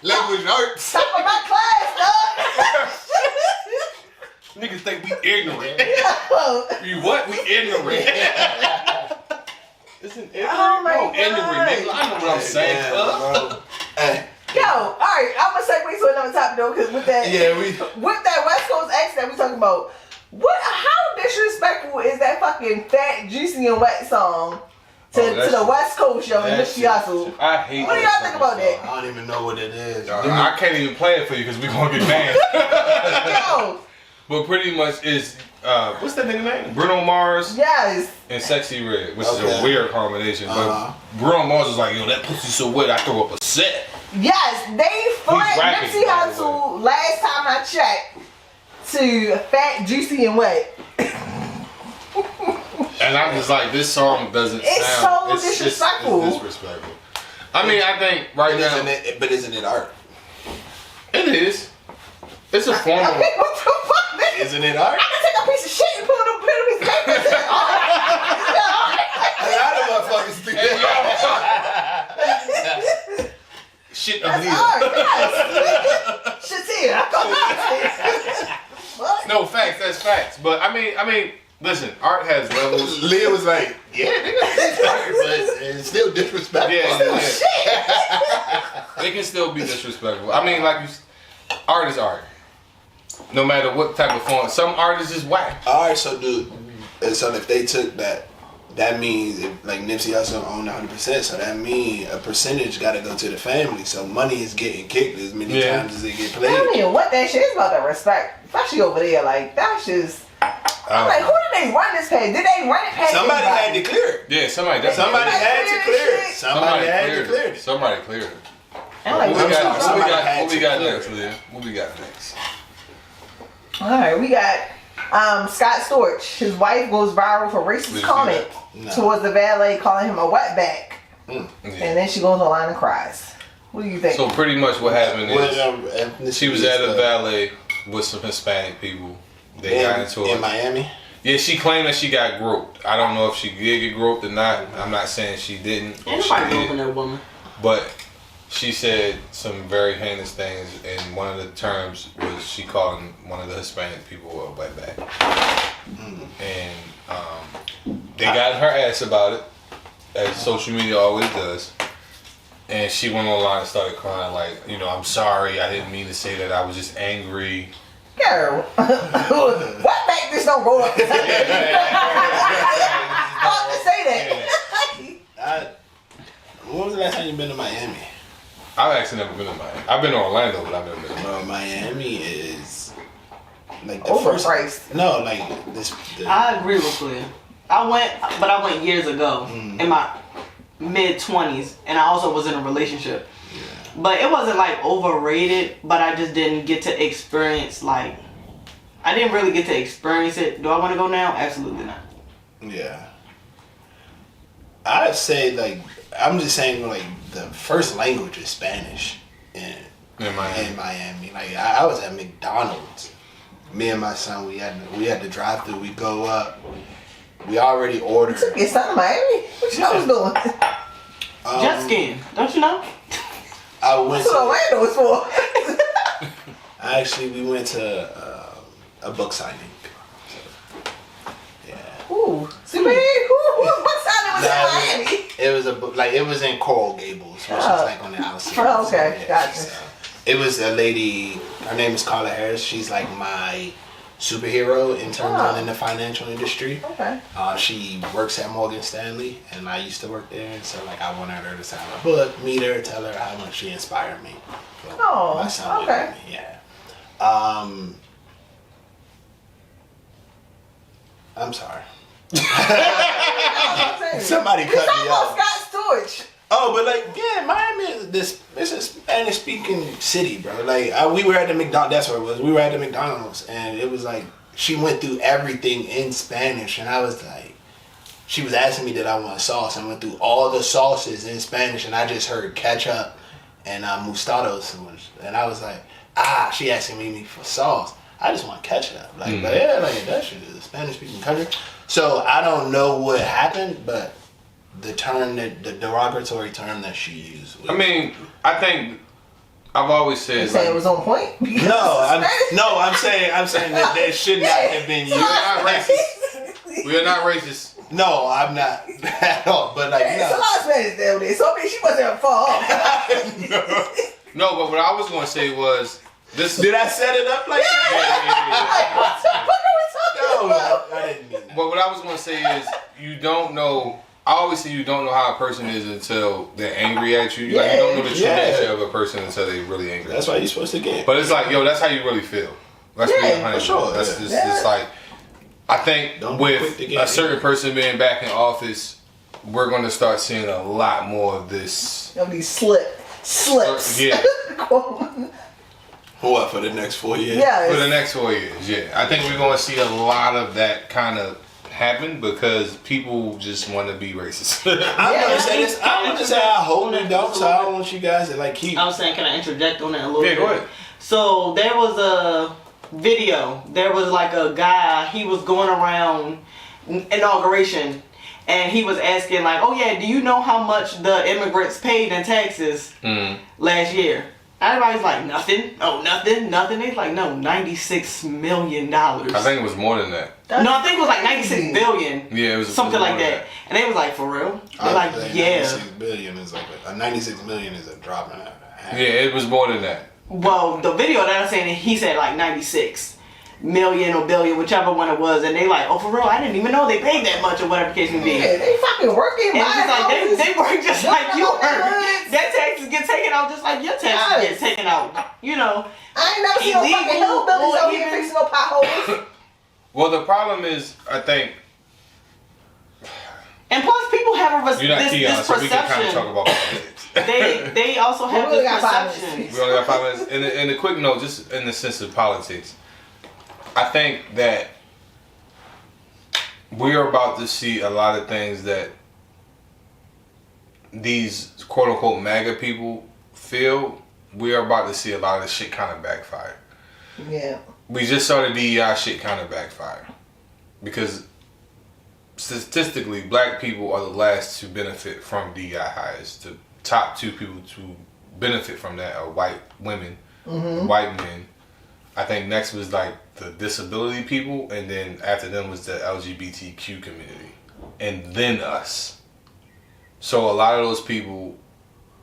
Language arts. Top of my class, dog. Niggas think we ignorant. You what? We ignorant. Isn't ignorant? Oh my God. Ignorant, nigga. I know what I'm saying, bro. Hey. Yo, alright, I'm gonna segue to another topic though, because with that West Coast accent that we talking about, how disrespectful is that fucking Fat, Juicy, and Wet song to the West Coast, yo, and Nipsey Hussle? I hate What do y'all think about that? I don't even know what it is. I can't even play it for you because we gonna get banned. Yo. But pretty much is what's that nigga name? Bruno Mars. Yes. And Sexy Red, which is a weird combination. But Bruno Mars was like, yo, that pussy so wet, I throw up a set. Yes, they flat Nipsey Hussle last time I checked to Fat, Juicy, and Wet. And I'm just like, this song doesn't sound... It's so disrespectful. It's disrespectful. I mean, I think right now... But isn't it art? It is. It's a form of... What the fuck, nigga? Isn't it art? I can take a piece of shit and put it on a piece of paper and say, A lot of motherfuckers do that. Shit that's art, yes. Shit's here. I thought that. No, facts. That's facts. But I mean, listen. Art has levels. Leah was like, "Yeah, nigga, it's art, but it's still disrespectful." Yeah. Shit. It can still be disrespectful. I mean, like art is art. No matter what type of form. Some art is just whack. All right, so dude, so if they took that means if, like Nipsey Hussle owned 100%, so that means a percentage got to go to the family. So money is getting kicked as many times as it get played. I mean, what that shit is about the respect, especially over there. Like that's just. I'm like, who did they run this past? Did they run it past? Somebody had to clear it. Yeah, somebody had to clear it. Somebody had to clear it. Somebody cleared it. Like, what we got next, Leah? What we got next? All right, we got Scott Storch. His wife goes viral for racist comment towards the valet, calling him a wetback. Yeah. And then she goes online and cries. What do you think? So pretty much what happened is she was at a valet with some Hispanic people. They got into it. In Miami? Yeah, she claimed that she got groped. I don't know if she did get groped or not. I'm not saying she didn't. Ain't nobody groping that woman. But she said some very heinous things, and one of the terms was she called one of the Hispanic people a wetback. And they got her ass about it, as social media always does. And she went online and started crying like, I'm sorry, I didn't mean to say that, I was just angry. Girl, wetback just don't roll up. Hard to say that. When was the last time you been to Miami? I've actually never been to Miami. I've been to Orlando, but I've never been to Miami. Miami is like the overpriced. No, like this. I agree with you. I went years ago in my mid-20s, and I also was in a relationship. Yeah. But it wasn't like overrated, but I just didn't get to experience I didn't really get to experience it. Do I want to go now? Absolutely not. Yeah. I'd say I'm just saying the first language is Spanish, and In Miami. Like I was at McDonald's. Me and my son, we had to drive through. We go up. We already ordered. You took your son to Miami? What you was doing? Jet skiing, don't you know? I went. That's what Orlando is for. We went to a book signing. Ooh, see me? What signing was in Miami? It was a book, like it was in Coral Gables, which is like on the outside. Okay, gotcha. So, it was a lady. Her name is Carla Harris. She's like my superhero in terms of in the financial industry. Okay. She works at Morgan Stanley, and I used to work there, and so like I wanted her to sign a book, meet her, tell her how much she inspired me. So, my son okay. Me, yeah. I'm sorry. Somebody cut me off. Scott Storch. Oh, but like, yeah, Miami is this. It's a Spanish-speaking city, bro. Like, we were at the McDonald's. That's where it was. We were at the McDonald's, and it was like she went through everything in Spanish, and I was like, she was asking me did I want sauce, and went through all the sauces in Spanish, and I just heard ketchup and mustados, and I was like, she asking me for sauce. I just want ketchup. Like, but yeah, like that shit is a Spanish-speaking country. So I don't know what happened, but the derogatory term that she used. I mean, I think I've always said. You saying it was on point? I'm saying that that should not have been used. We are not racist. We are not racist. No, I'm not at all. But like, it's a lot of Spanish down there, so I mean, she wasn't far off. No, but what I was going to say was this. Did I set it up like that? Yeah. What the fuck are we talking about? I didn't mean that. But what I was going to say is you don't know. I always say you don't know how a person is until they're angry at you. Like, you don't know the true nature of a person until they're really angry. That's why you're supposed to get. But it's like, yo, that's how you really feel. Let's be 100%. For sure. That's just it's like, I think with a certain person being back in office, we're going to start seeing a lot more of this. Of these slips. Yeah. What, for the next 4 years? Yeah. For the next 4 years, yeah. I think we're going to see a lot of that kind of happen because people just want to be racist. I'm gonna say this. I'm gonna say I hope it don't. So I don't want you guys to like keep. I was saying, can I interject on that a little bit? Yeah, go ahead. So there was a video. There was like a guy. He was going around inauguration, and he was asking like, "Oh yeah, do you know how much the immigrants paid in taxes last year?" Everybody's like, nothing. Oh, nothing. They're like, no, $96 million. I think it was more than that. No, I think it was like 96 billion. Yeah, it was something like that. And they was like, for real? They're like, yeah. 96 billion is like a 96 million is a drop in a half. Yeah, it was more than that. Well, the video that I'm saying, he said like 96 million or billion, whichever one it was, and they like, oh, for real? I didn't even know they paid that much or whatever the case may be. Yeah, they fucking working. And it's just like they work just like you work. Their taxes get taken out just like your taxes get taken out. You know. I ain't never seen no fucking hillbillies out here fixing no potholes. Well, the problem is, I think. And plus, people have this perception. So we can kind of talk about politics. they also have this perception. We only got 5 minutes. And a quick note, just in the sense of politics, I think that we are about to see a lot of things that these quote unquote MAGA people feel. We are about to see a lot of this shit kind of backfire. Yeah. We just saw the DEI shit kind of backfire. Because statistically, black people are the last to benefit from DEI hires. The top 2 people to benefit from that are white women, white men. I think next was like the disability people, and then after them was the LGBTQ community, and then us. So a lot of those people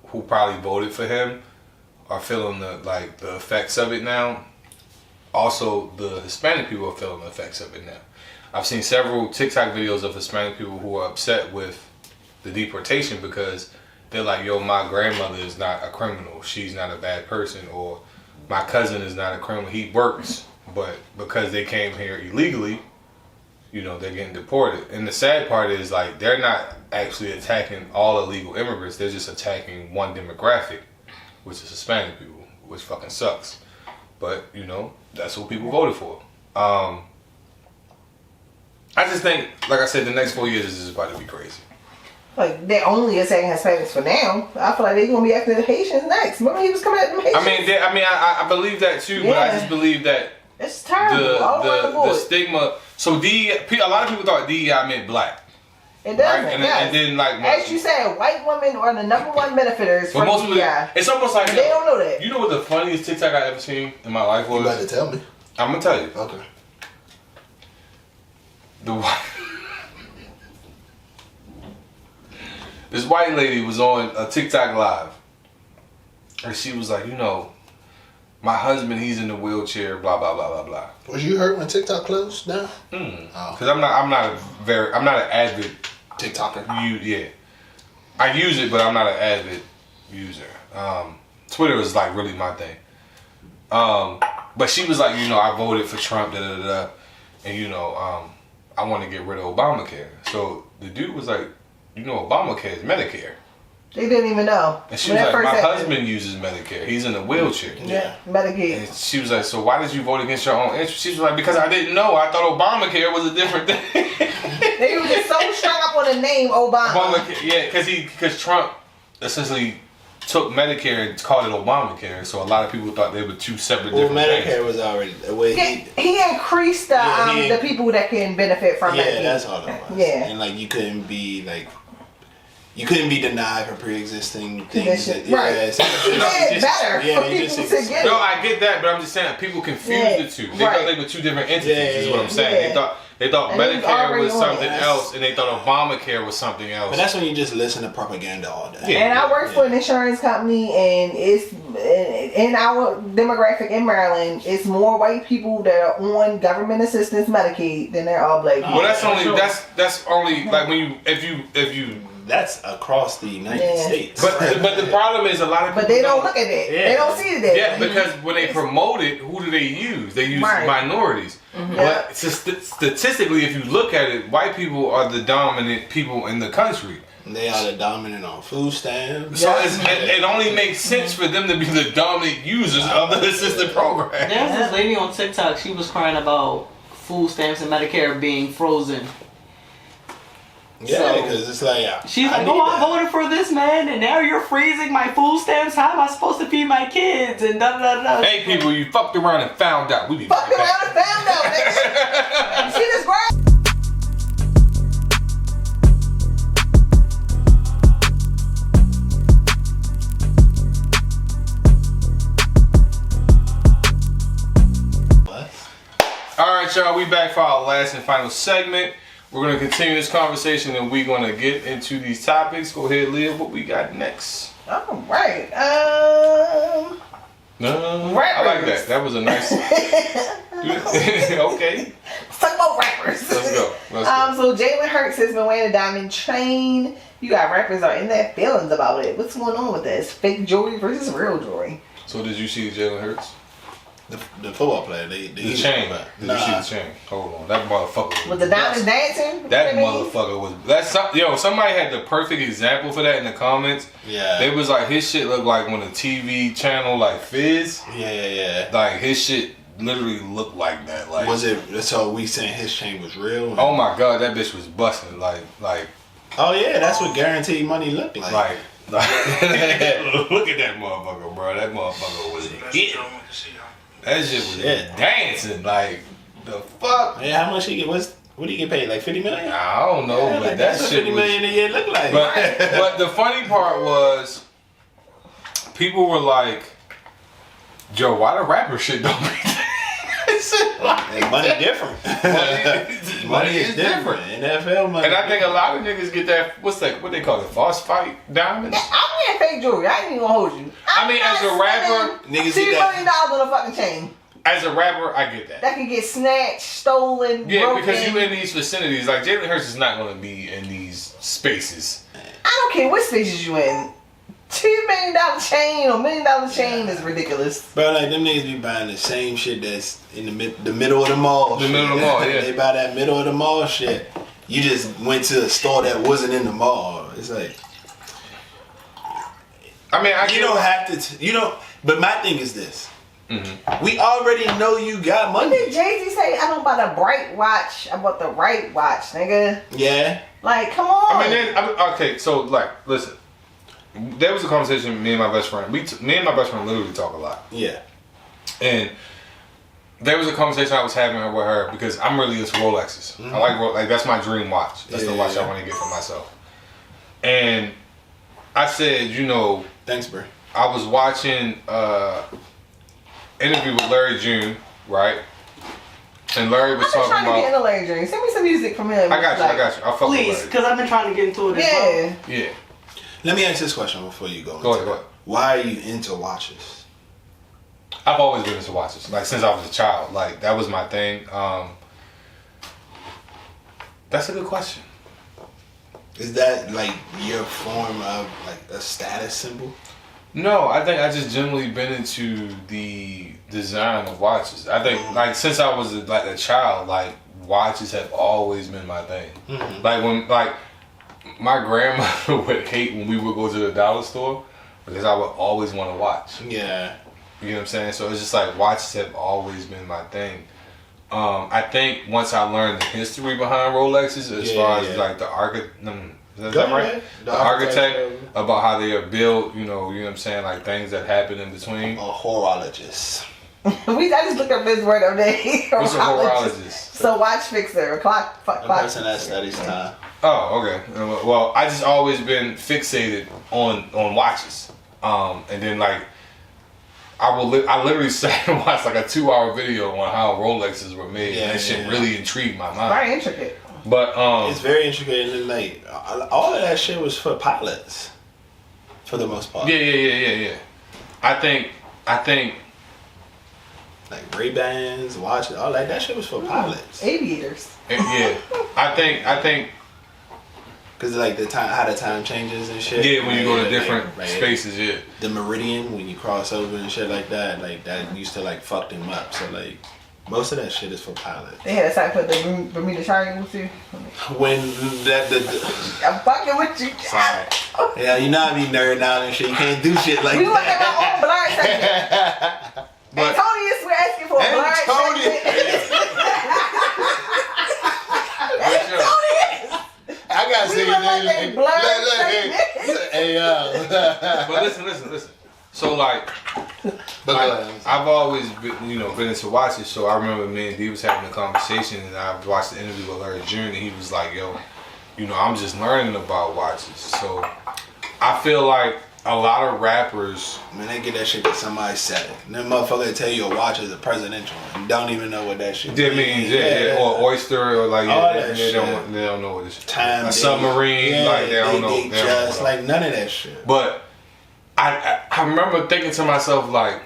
who probably voted for him are feeling the effects of it now. Also, the Hispanic people are feeling the effects of it now. I've seen several TikTok videos of Hispanic people who are upset with the deportation because they're like, yo, my grandmother is not a criminal. She's not a bad person. Or my cousin is not a criminal. He works, but because they came here illegally, you know, they're getting deported. And the sad part is, like, they're not actually attacking all illegal immigrants. They're just attacking one demographic, which is Hispanic people, which fucking sucks. But, you know, that's what people voted for. I just think, like I said, the next 4 years is just about to be crazy. Like, they're only attacking Hispanics for now. I feel like they're gonna be acting Haitians next. Remember he was coming at them Haitians? I believe that too, but I just believe that it's terrible. The stigma. So a lot of people thought DEI meant black. It doesn't. Right? And then like as you said, white women are the number one benefiters from DEI. It's almost like they don't know that. You know what the funniest TikTok I ever seen in my life was? You about to tell me? I'm gonna tell you. Okay. This white lady was on a TikTok live, and she was like, my husband, he's in the wheelchair, blah blah blah blah blah. Was you hurt when TikTok closed down? Because I'm not an avid TikToker. I use it, but I'm not an avid user. Twitter is like really my thing. But she was like, I voted for Trump, and I want to get rid of Obamacare. So the dude was like, Obamacare is Medicare. They didn't even know. And she was like, my husband uses Medicare. He's in a wheelchair. Yeah, Medicare. And she was like, so why did you vote against your own interest? She was like, because I didn't know. I thought Obamacare was a different thing. They were just so strung up on the name Obama. Yeah, because Trump essentially took Medicare and called it Obamacare. So a lot of people thought they were two separate different Medicare things. was already the way he increased the people that can benefit from Medicare. Yeah, that's all it was. Yeah. And like you couldn't be denied for pre-existing things. Right. It's better for people to get it. No, I get that, but I'm just saying people confused the two. They thought they were two different entities. Is what I'm saying. They thought Medicare was something else, and they thought Obamacare was something else. But that's when you just listen to propaganda all day. Yeah, and I work for an insurance company, and it's in our demographic in Maryland, it's more white people that are on government assistance Medicaid than there are black people. Well, that's only like when you if you. That's across the United States. But the problem is a lot of people. But they don't look at it. Yeah. They don't see it. Yeah, because when they promote it, who do they use? They use minorities. Mm-hmm. But statistically, if you look at it, white people are the dominant people in the country. They are the dominant on food stamps. So it only makes sense for them to be the dominant users of the assistance program. There's this lady on TikTok. She was crying about food stamps and Medicare being frozen. Yeah, because it's like she's like, I voted for this man, and now you're freezing my food stamps. How am I supposed to feed my kids? And da da da. Hey, people, you fucked around and found out. We be fucked around and found out. Nigga. You see this graph? All right, y'all. We back for our last and final segment. We're going to continue this conversation and we're going to get into these topics. Go ahead, Leah. What we got next? All right. I like that. That was a nice. Okay. Let's talk about rappers. Let's go. So Jalen Hurts has been wearing a diamond chain. You got rappers are in their feelings about it. What's going on with this? Fake jewelry versus real jewelry. So did you see Jalen Hurts? The football player, the chain. Did you see the chain? Hold on, that motherfucker. Was the diamonds dancing? That motherfucker was. Somebody had the perfect example for that in the comments. Yeah. They was like, his shit looked like when a TV channel like Fizz. Yeah. Like his shit literally looked like that. Like, was it? So we saying his chain was real? Oh my god, that bitch was busting. Like. Oh yeah, that's what guaranteed money looked like. Like look at that motherfucker, bro. That motherfucker was hitting. That shit was dancing, like the fuck. Yeah, how much he get? What did he get paid? Like $50 million? I don't know, but like, that shit $50 million a year look like. But the funny part was, people were like, "Joe, why the rapper shit don't be?" Money different. Money is different. NFL money. And I think a lot of niggas get that. What's that? What they call it? False fight diamonds. I'm wearing fake jewelry. I ain't even gonna hold you. I mean, as a rapper, niggas $2 million on a fucking chain. As a rapper, I get that. That can get snatched, stolen, broken. Because you in these vicinities. Like Jalen Hurts is not going to be in these spaces. I don't care what spaces you in. $2 million chain or $1 million chain is ridiculous. Bro, like them niggas be buying the same shit that's in the middle of the mall. The middle of the mall, yeah. They buy that middle of the mall shit. You just went to a store that wasn't in the mall. It's like, I mean, you don't have to. But my thing is this. Mm-hmm. We already know you got money. What did Jay-Z say? I don't buy the bright watch. I bought the right watch, nigga. Yeah. Like, come on. I mean, okay, so like, listen. There was a conversation me and my best friend. Me and my best friend literally talk a lot. Yeah. And there was a conversation I was having with her because I'm really into Rolexes. Mm-hmm. I like that's my dream watch. That's the watch I want to get for myself. And I said, thanks, bro. I was watching interview with Larry June, right? And Larry was talking about. I'm trying to get into Larry June. Send me some music from him. I got you. I'll fuck with Larry. Please, because I've been trying to get into it. Yeah. Let me ask this question before you go. Go ahead. Why are you into watches? I've always been into watches. Like since I was a child. Like that was my thing. That's a good question. Is that like your form of like a status symbol? No, I think I just generally been into the design of watches. I think like since I was like a child, like watches have always been my thing. Mm-hmm. Like when my grandmother would hate when we would go to the dollar store because I would always want to watch. Yeah. You know what I'm saying? So it's just like watches have always been my thing. I think once I learned the history behind Rolexes as far as like the is that right? The architect about how they are built, you know what I'm saying? Like things that happen in between. A horologist. I just looked up this word of day. What's a horologist? So watch fixer, a clock person that studies time. Oh, okay. Well, I just always been fixated on watches, and then like I literally sat and watched like a 2-hour video on how Rolexes were made, and that shit really intrigued my mind. Very intricate. But it's very intricate, and like all of that shit was for pilots, for the most part. Yeah. I think like Ray-Bans, watches, all that shit was for pilots. Aviators. Yeah, I think. Cause like how the time changes and shit. Yeah, when you go to different spaces, yeah. The meridian, when you cross over and shit like that used to like fuck them up. So like, most of that shit is for pilots. They had a site for the Bermuda Triangle too. When I'm fucking with you. Sorry. Yeah, you know I be nerding out and shit. You can't do shit like we that. We want our own blurred segment. Antonius, we're asking for a blurred segment. I gotta say your name. But listen. So like, I've always been into watches. So I remember me and D was having a conversation, and I watched the interview with Larry June, and he was like, "Yo, I'm just learning about watches." So I feel like a lot of rappers, man, they get that shit that somebody said it. And then motherfucker tell you a watch is a presidential and don't even know what that shit means. Yeah. Or oyster, or like they don't know what it's time. A submarine, they don't know. They just like none of that shit. But I remember thinking to myself, like,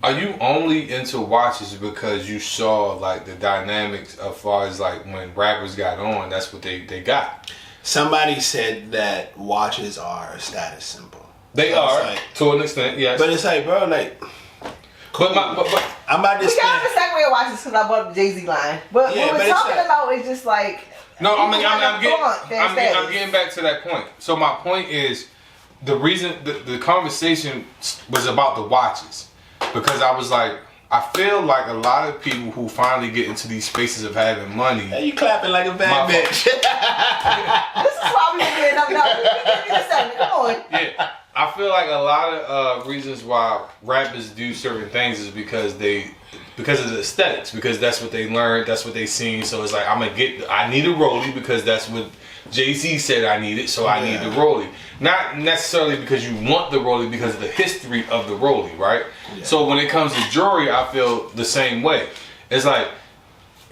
are you only into watches because you saw like the dynamics as far as like when rappers got on, that's what they got. Somebody said that watches are a status symbol. They are, like, to an extent, yes. But it's like, bro, like, cool. But I'm about to we got the segue of watches because I bought the Jay-Z line. But what we're talking about is just like, no, I'm getting back to that point. So my point is, the reason the conversation was about the watches, because I was like, I feel like a lot of people who finally get into these spaces of having money. Hey, you clapping like a bad bitch. This is why we didn't get enough. Come on. Yeah. I feel like a lot of reasons why rappers do certain things is because of the aesthetics, because that's what they learned, that's what they seen. So it's like, I need a rollie because that's what Jay-Z said I needed, so I need the rollie. Not necessarily because you want the rollie, because of the history of the rollie, right? Yeah. So when it comes to jewelry, I feel the same way. It's like,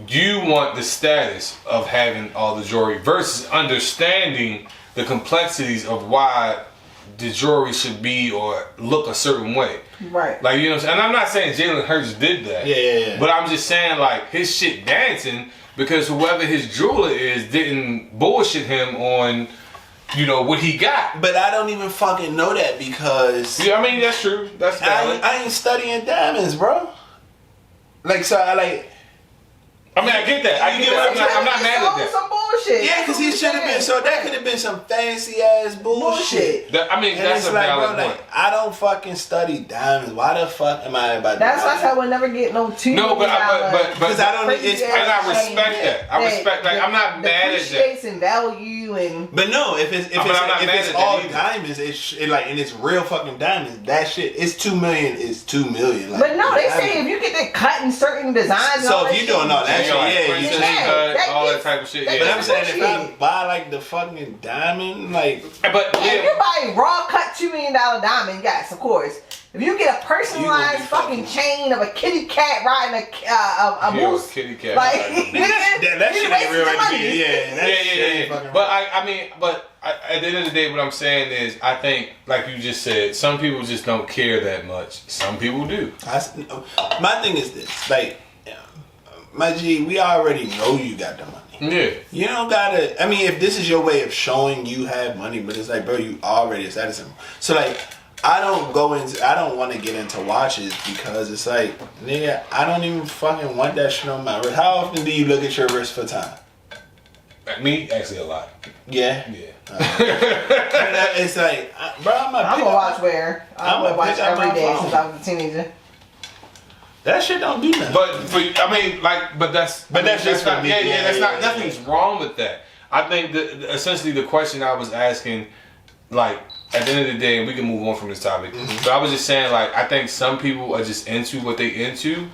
you want the status of having all the jewelry versus understanding the complexities of why the jewelry should be or look a certain way. Right. Like, you know what I'm saying? And I'm not saying Jalen Hurts did that. Yeah. But I'm just saying, like, his shit dancing because whoever his jeweler is didn't bullshit him on, what he got. But I don't even fucking know that because... Yeah, I mean, that's true. That's valid. I ain't studying diamonds, bro. Like, so I like... I mean, I get that. I'm not mad at that. bullshit. Yeah, because he should have been. So that could have been some fancy ass bullshit. That's a valid point. Like, I don't fucking study diamonds. Why the fuck am I about? That's why I would never get no $2 No, but I don't. It's, and I respect that. I respect. Like I'm not mad at that. And value and. But no, if it's all diamonds, it like and it's real fucking diamonds. That shit, it's $2 million. It's $2 million. Like, but no, they say if you get that cut in certain designs. So if you doing all that shit, all that type of shit. But I'm saying if I buy like the fucking diamond, like, but if you buy raw cut $2 million diamond, yes, of course. If you get a personalized fucking chain of a kitty cat riding a moose, kitty cat, like that shit ain't real right to me. Yeah. But I mean, at the end of the day, what I'm saying is, I think, like you just said, some people just don't care that much. Some people do. My thing is this, like, my G, we already know you got the money. Yeah. You don't gotta. I mean, if this is your way of showing you have money, but it's like, bro, you already established them. So like. I don't want to get into watches because it's like, nigga, I don't even fucking want that shit on my wrist. How often do you look at your wrist for time? Me, actually, a lot. Yeah? Yeah. It's like, bro, I'm a watch wearer. I'm a watch every day since I was a teenager. That shit don't do nothing. But that's just for me. Yeah, that's not, nothing's wrong with that. I think that essentially the question I was asking, like, at the end of the day, and we can move on from this topic. But I was just saying, like, I think some people are just into what they into,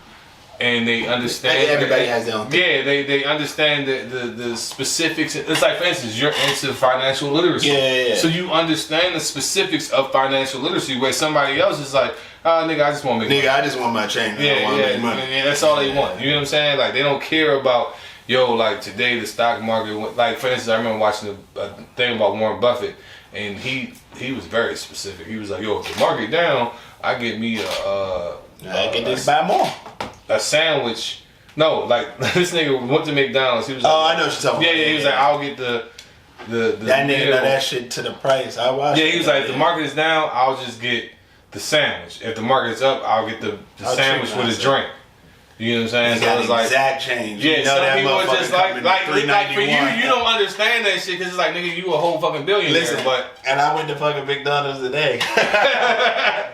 and they understand. Like everybody has their own thing. Yeah, they understand the specifics. It's like, for instance, you're into financial literacy. Yeah. So you understand the specifics of financial literacy, where somebody else is like, oh, nigga, I just want to make money. I just want my chain. I want to make money. Yeah, that's all they want. You know what I'm saying? Like, they don't care about, like, today the stock market. Like, for instance, I remember watching a thing about Warren Buffett. And he was very specific. He was like, yo, if the market down, I get me buy more. A sandwich. No, like this nigga went to McDonald's. He was like, I know what you're talking about. Yeah, he was like, I'll get the that nigga know that shit to the price. I watched. Yeah, he was like, if the market is down, I'll just get the sandwich. If the market is up, I'll get the sandwich with a drink. You know what I'm saying? So it's like exact change. Yeah, you know some people are just like for you, $3.91. you don't understand that shit because it's like, nigga, you a whole fucking billionaire. Listen, and I went to fucking McDonald's today.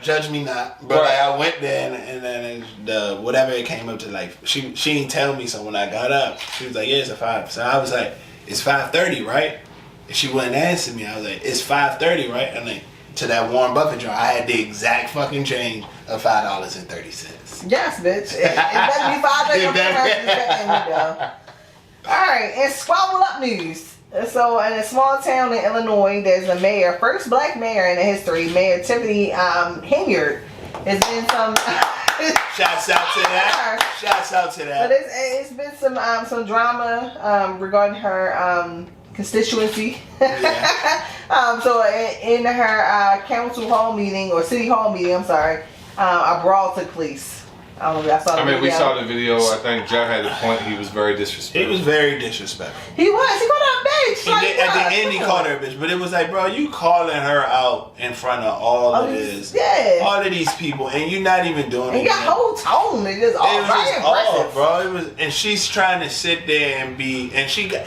Judge me not, but like, I went there and then the whatever it came up to, like she didn't tell me. So when I got up, she was like, yeah, it's a 5. So I was like, it's 5:30, right? And she wouldn't answer me. I was like, it's 5:30, right? And like to that Warren Buffett joint, I had the exact fucking change of $5.30. Yes, bitch. It better be $5. Alright, and squabble up news. So, in a small town in Illinois, there's a mayor, first black mayor in the history, Mayor Tiffany Henyard. There's been some. Shouts out to that. But it's been some drama regarding her constituency. Yeah. So, in her council hall meeting, or city hall meeting, I'm sorry, a brawl took place. I don't know if I saw the video. We saw the video. I think Jeff had a point. He was very disrespectful. He was very disrespectful. He called her a bitch. At the end, he called her a bitch. But it was like, bro, you calling her out in front of all of these people, and you're not even doing it. And your whole tone is just all very impressive, bro. And she's trying to sit there and be, and she got.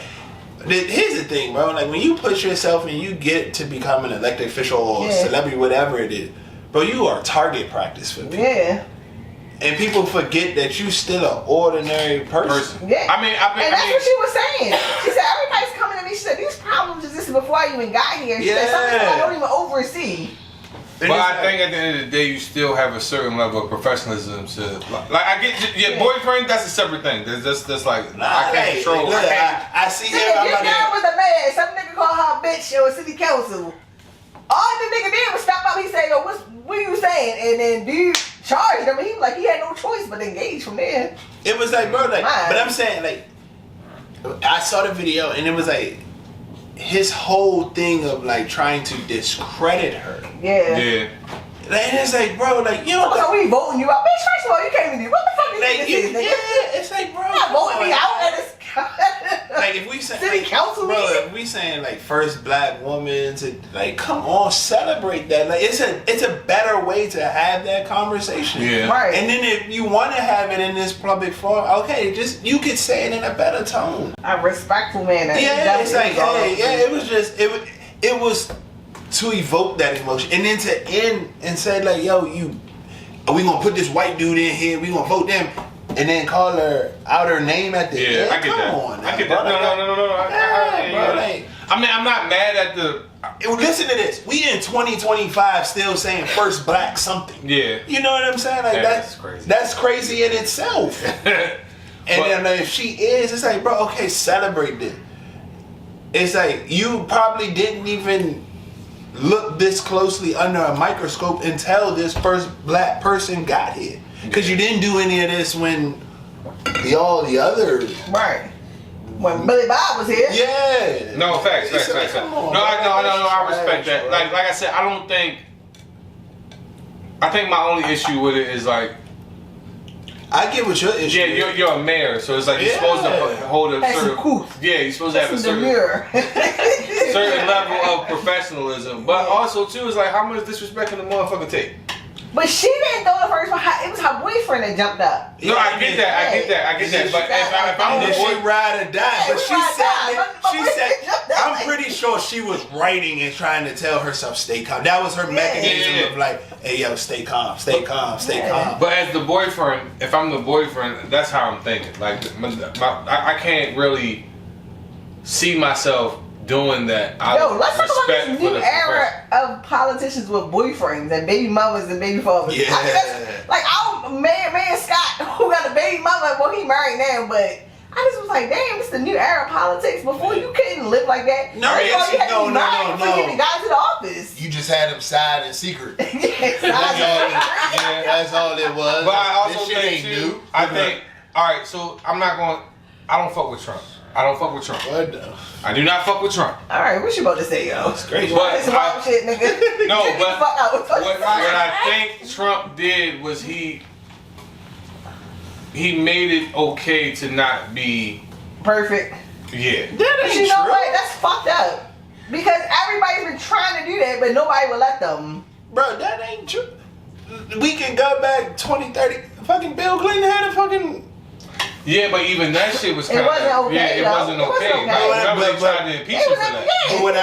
Here's the thing, bro. Like when you put yourself and you get to become an elected official or celebrity, whatever it is, bro, you are target practice for people. Yeah. And people forget that you still an ordinary person. Yeah. I mean, that's what she was saying. She said everybody's coming to me. She said these problems existed before I even got here. She said something I don't even oversee. But I think at the end of the day, you still have a certain level of professionalism to like. I get your boyfriend. That's a separate thing. That's like I can't control. Look, I see him. You're down with a man. Some nigga call her a bitch or a city council. All the nigga did was stop up. He said, "Yo, what are you saying?" And then dude charged him. He was like, he had no choice but to engage from there. It was like, bro, like, but I'm saying, like, I saw the video and it was like his whole thing of like trying to discredit her. Yeah. And it's like, bro, like, you know, so we voting you out, bitch. First of all, you can't even do. What the fuck you think this is, nigga? It's like, bro, you're not voting me out. Like if we city council meeting. Bro, we saying like first black woman to like, come on, celebrate that. Like it's a better way to have that conversation. Yeah. Right. And then if you want to have it in this public forum, okay, just you could say it in a better tone. A respectful manner. Yeah, it's like, hey, yeah, it was just it was to evoke that emotion, and then to end and say like, yo, we gonna put this white dude in here, we gonna vote them. And then call her out her name at the end. I get that. On now, I get that. No. I mean, I'm not mad at the. Listen to this. We in 2025 still saying first black something. Yeah. You know what I'm saying? Like that's crazy. That's crazy in itself. And then if she is, it's like, bro, okay, celebrate this. It's like you probably didn't even look this closely under a microscope until this first black person got here. Because you didn't do any of this when all the other right. When Billy Bob was here. Yeah. No, facts. No, I respect that. Like I said, I think my only issue with it is like, I get what your issue. Yeah, you're a mayor, so it's like you're supposed to hold a certain. Yeah, you're supposed to have a certain level of professional. But also too, it's like how much disrespect can the motherfucker take? But she didn't throw the first one. It was her boyfriend that jumped up. No, I get that. But if I'm the boy, ride or die. But she said, I'm pretty sure she was writing and trying to tell herself stay calm. That was her mechanism of like, hey yo, stay calm. But as the boyfriend, if I'm the boyfriend, that's how I'm thinking. Like, I can't really see myself doing that. Yo, let's talk about this new era of politicians with boyfriends and baby mamas and baby fathers. Yeah. Like, man Scott, who got a baby mama, well, he married now, but I just was like, damn, it's the new era of politics. Before you couldn't live like that. No. Before you even got into the office. You just had him side in secret. That's all it was. But I also think, I think, all right, so I don't fuck with Trump. What the? I do not fuck with Trump. All right, what you about to say, yo? It's crazy. This wild shit, nigga. No, but what I think Trump did was he made it okay to not be perfect. Yeah. But you know what? That's fucked up. Because everybody's been trying to do that, but nobody will let them. Bro, that ain't true. We can go back 20, 30. Fucking Bill Clinton had a fucking. Yeah, but even that shit was kind of. It wasn't okay. Yeah, it wasn't okay. Remember they tried to impeach him for that. But what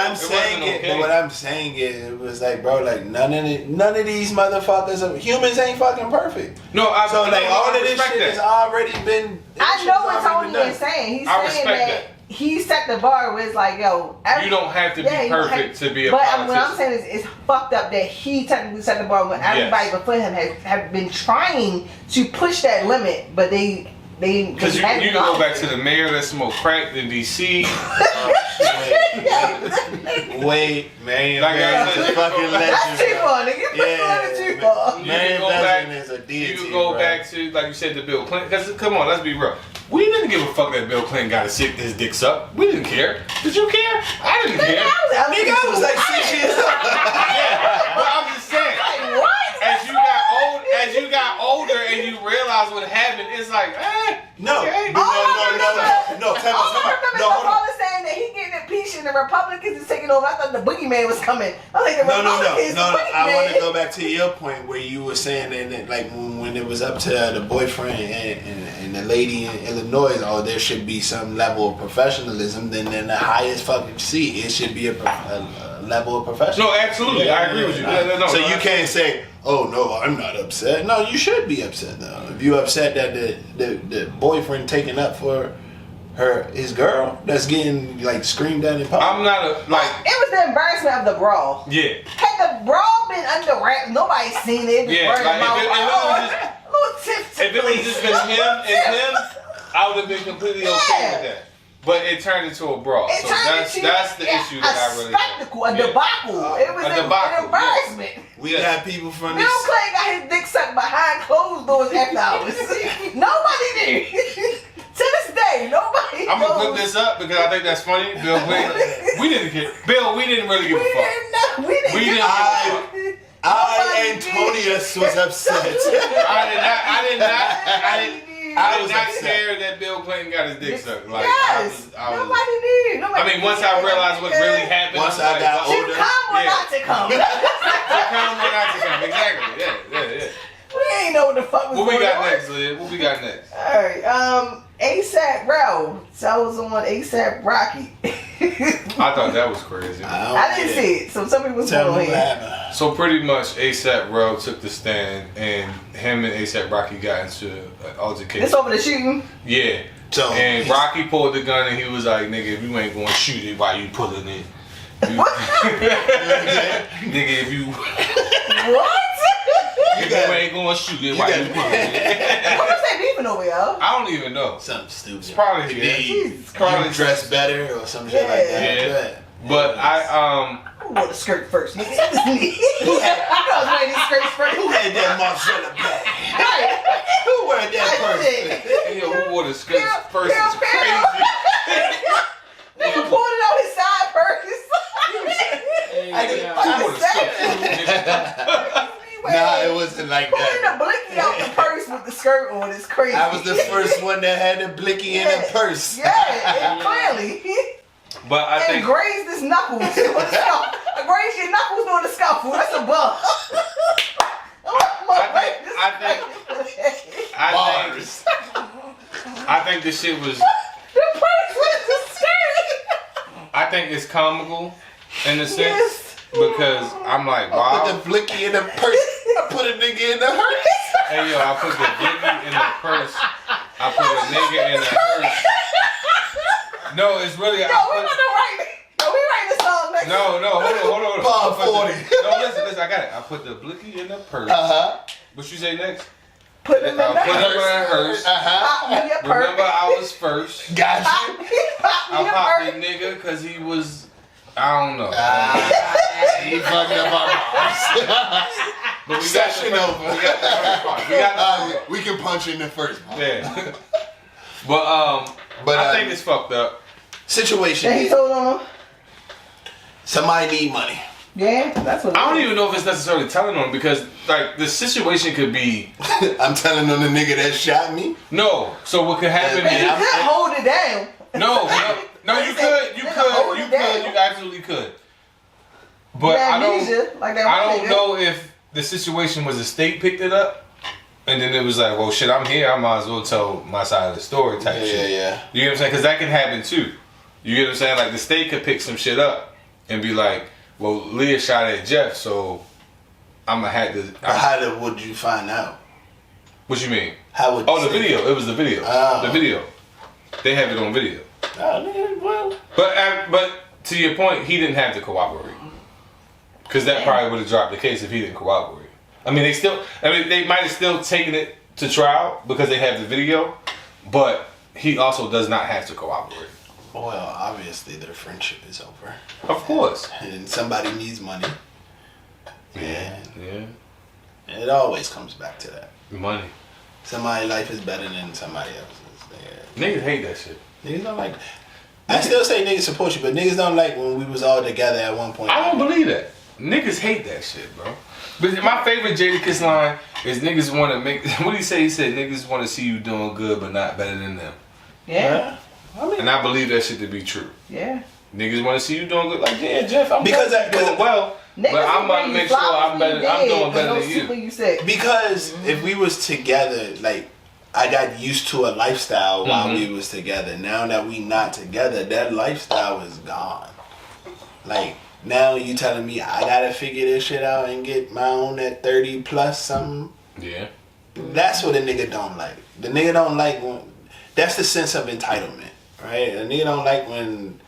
I'm saying is, it was like, bro, like none of these motherfuckers, humans ain't fucking perfect. No, all of this shit has already been. I know what Tony is saying. He's saying that he set the bar where it's like, yo, you don't have to be perfect to be a politician. But what I'm saying is, it's fucked up that he technically set the bar when everybody before him have been trying to push that limit, but because you can go back to the mayor that smoked crack in D.C. Wait, man, like fucking legend. That's too far, nigga. Yeah, too far. You can go back to, like you said, to Bill Clinton. Because come on, let's be real. We didn't give a fuck that Bill Clinton got his dick sucked. We didn't care. Did you care? I didn't care. I was like 6 years old. Yeah, but I'm just saying. Like, what? As you got older and you realize what happened, it's like, no. Okay. No. All I remember is my father saying that he getting impeached and the Republicans is taking over. I thought the boogeyman was coming. I think the Republicans. No. I want to go back to your point where you were saying that, like when it was up to the boyfriend and the lady in Illinois, there should be some level of professionalism. Then in the highest fucking seat, it should be a level of professionalism. No, absolutely, I agree with you. So you can't say, "Oh no, I'm not upset." No, you should be upset though. If you're upset that the boyfriend taking up for his girl that's getting like screamed at in public. I'm not It was the embarrassment of the brawl. Yeah. Had the brawl been under wraps, nobody's seen it. Yeah. If it was just been him and him, I would have been completely okay with that. But it turned into a brawl. So that's the issue that I really spectacle, a debacle. It was an embarrassment. We got people from Bill Clinton got his dick sucked behind closed doors after hours. Nobody did. To this day, nobody. I'm gonna put this up because I think that's funny. Bill Clinton. We didn't really give a fuck. We didn't. Antonius was upset. I did not. I did not care that Bill Clinton got his dick sucked. Like, yes. Nobody did. I mean, once I realized what really happened. Once I got older. To come or not to come. To come or not to come. Exactly. Yeah. We ain't know what the fuck was going on. What we got next, Liv? What we got next? Alright, ASAP Row. So I was on ASAP Rocky. I thought that was crazy. I didn't see it, so some people was going in. So pretty much ASAP Row took the stand and him and ASAP Rocky got into an altercation. This over the shooting? Yeah. And Rocky pulled the gun and he was like, nigga, if you ain't gonna shoot it, why you pulling it? Nigga, if you... What? If you ain't gonna shoot it, why you pulling it? What was they beefing over, y'all? I don't even know. Something stupid. It's probably probably dress better or some shit like that. Yeah. But I wore the skirt first, nigga. I was wearing these skirts first. Who had that Marcella back? Right. Who wore that first? Hey, yo, who wore the skirts first? It's crazy. Nigga pulled it on his side first. Nah, it wasn't like that. Pulling the blicky out the purse with the skirt on is crazy. I was the first one that had the blicky in the purse. Yeah, clearly. But I think grazed his knuckles. Grazed your knuckles on the scuffle. That's a bug. I think this shit was. The purse was the skirt. I think it's comical in a sense because I'm like, wow. I put the blicky in the purse. I put a nigga in the hearse. Hey yo, I put the blicky in the purse. I put a nigga in the hearse. No, it's really. We writing the song next. No, hold on. Bob 40. No, listen, I got it. I put the blicky in the purse. What you say next? Put him in the hearse. Remember, I was first. Gotcha. I popped the nigga because he was. I don't know. He fucked up our bars. But we Session over. We can punch in the first part. Yeah. But I think it's fucked up. Situation. And he told him. Somebody need money. Yeah, that's what. I don't even know if it's necessarily telling on because like the situation could be. I'm telling on the nigga that shot me. No. So what could happen? You could hold it down. No, you could. You absolutely could. But I don't know if the situation was the state picked it up, and then it was like, well, shit, I'm here. I might as well tell my side of the story type shit. Yeah. You get what I'm saying? Because that can happen too. You get what I'm saying? Like the state could pick some shit up and be like, well, Leah shot at Jeff, so I'm gonna have to. How would you find out? What you mean? How would? The video. It was the video. Oh. The video. They have it on video. Oh, well. But to your point, he didn't have to cooperate. Because that probably would have dropped the case if he didn't cooperate. I mean, they might have still taken it to trial because they have the video, but he also does not have to cooperate. Well, obviously their friendship is over. Of course. And somebody needs money. Yeah. And it always comes back to that. Money. Somebody's life is better than somebody else's. Yeah. Niggas hate that shit. Niggas don't like. I still say niggas support you, but niggas don't like when we was all together at one point. I don't believe that. Niggas hate that shit, bro. But my favorite Jadakiss line is niggas want to make. What did he say? He said niggas want to see you doing good, but not better than them. Yeah. And I believe that shit to be true. Yeah. Niggas want to see you doing good. Like, yeah, Jeff, I'm doing well. But I'm about to make sure I'm doing better than you. Because if we was together, like, I got used to a lifestyle while we was together. Now that we not together, that lifestyle is gone. Like, now you telling me I gotta figure this shit out and get my own at 30 plus something. Yeah. That's what a nigga don't like. The nigga don't like when, that's the sense of entitlement, right? A nigga don't like when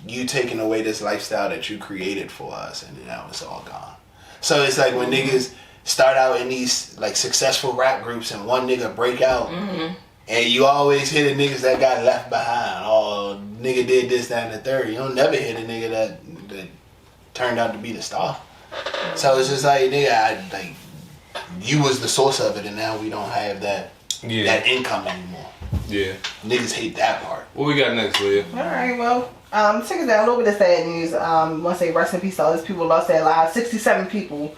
you taking away this lifestyle that you created for us and now it's all gone. So it's like when niggas start out in these like successful rap groups and one nigga break out and you always hear the niggas that got left behind. Oh, nigga did this, that, and the third. You don't never hear the nigga that turned out to be the star. So it's just like, nigga, you was the source of it and now we don't have that income anymore. Yeah. Niggas hate that part. What we got next, Leah? Alright, well, check us out. A little bit of sad news. I want to say rest in peace to all these people lost their lives. 67 people.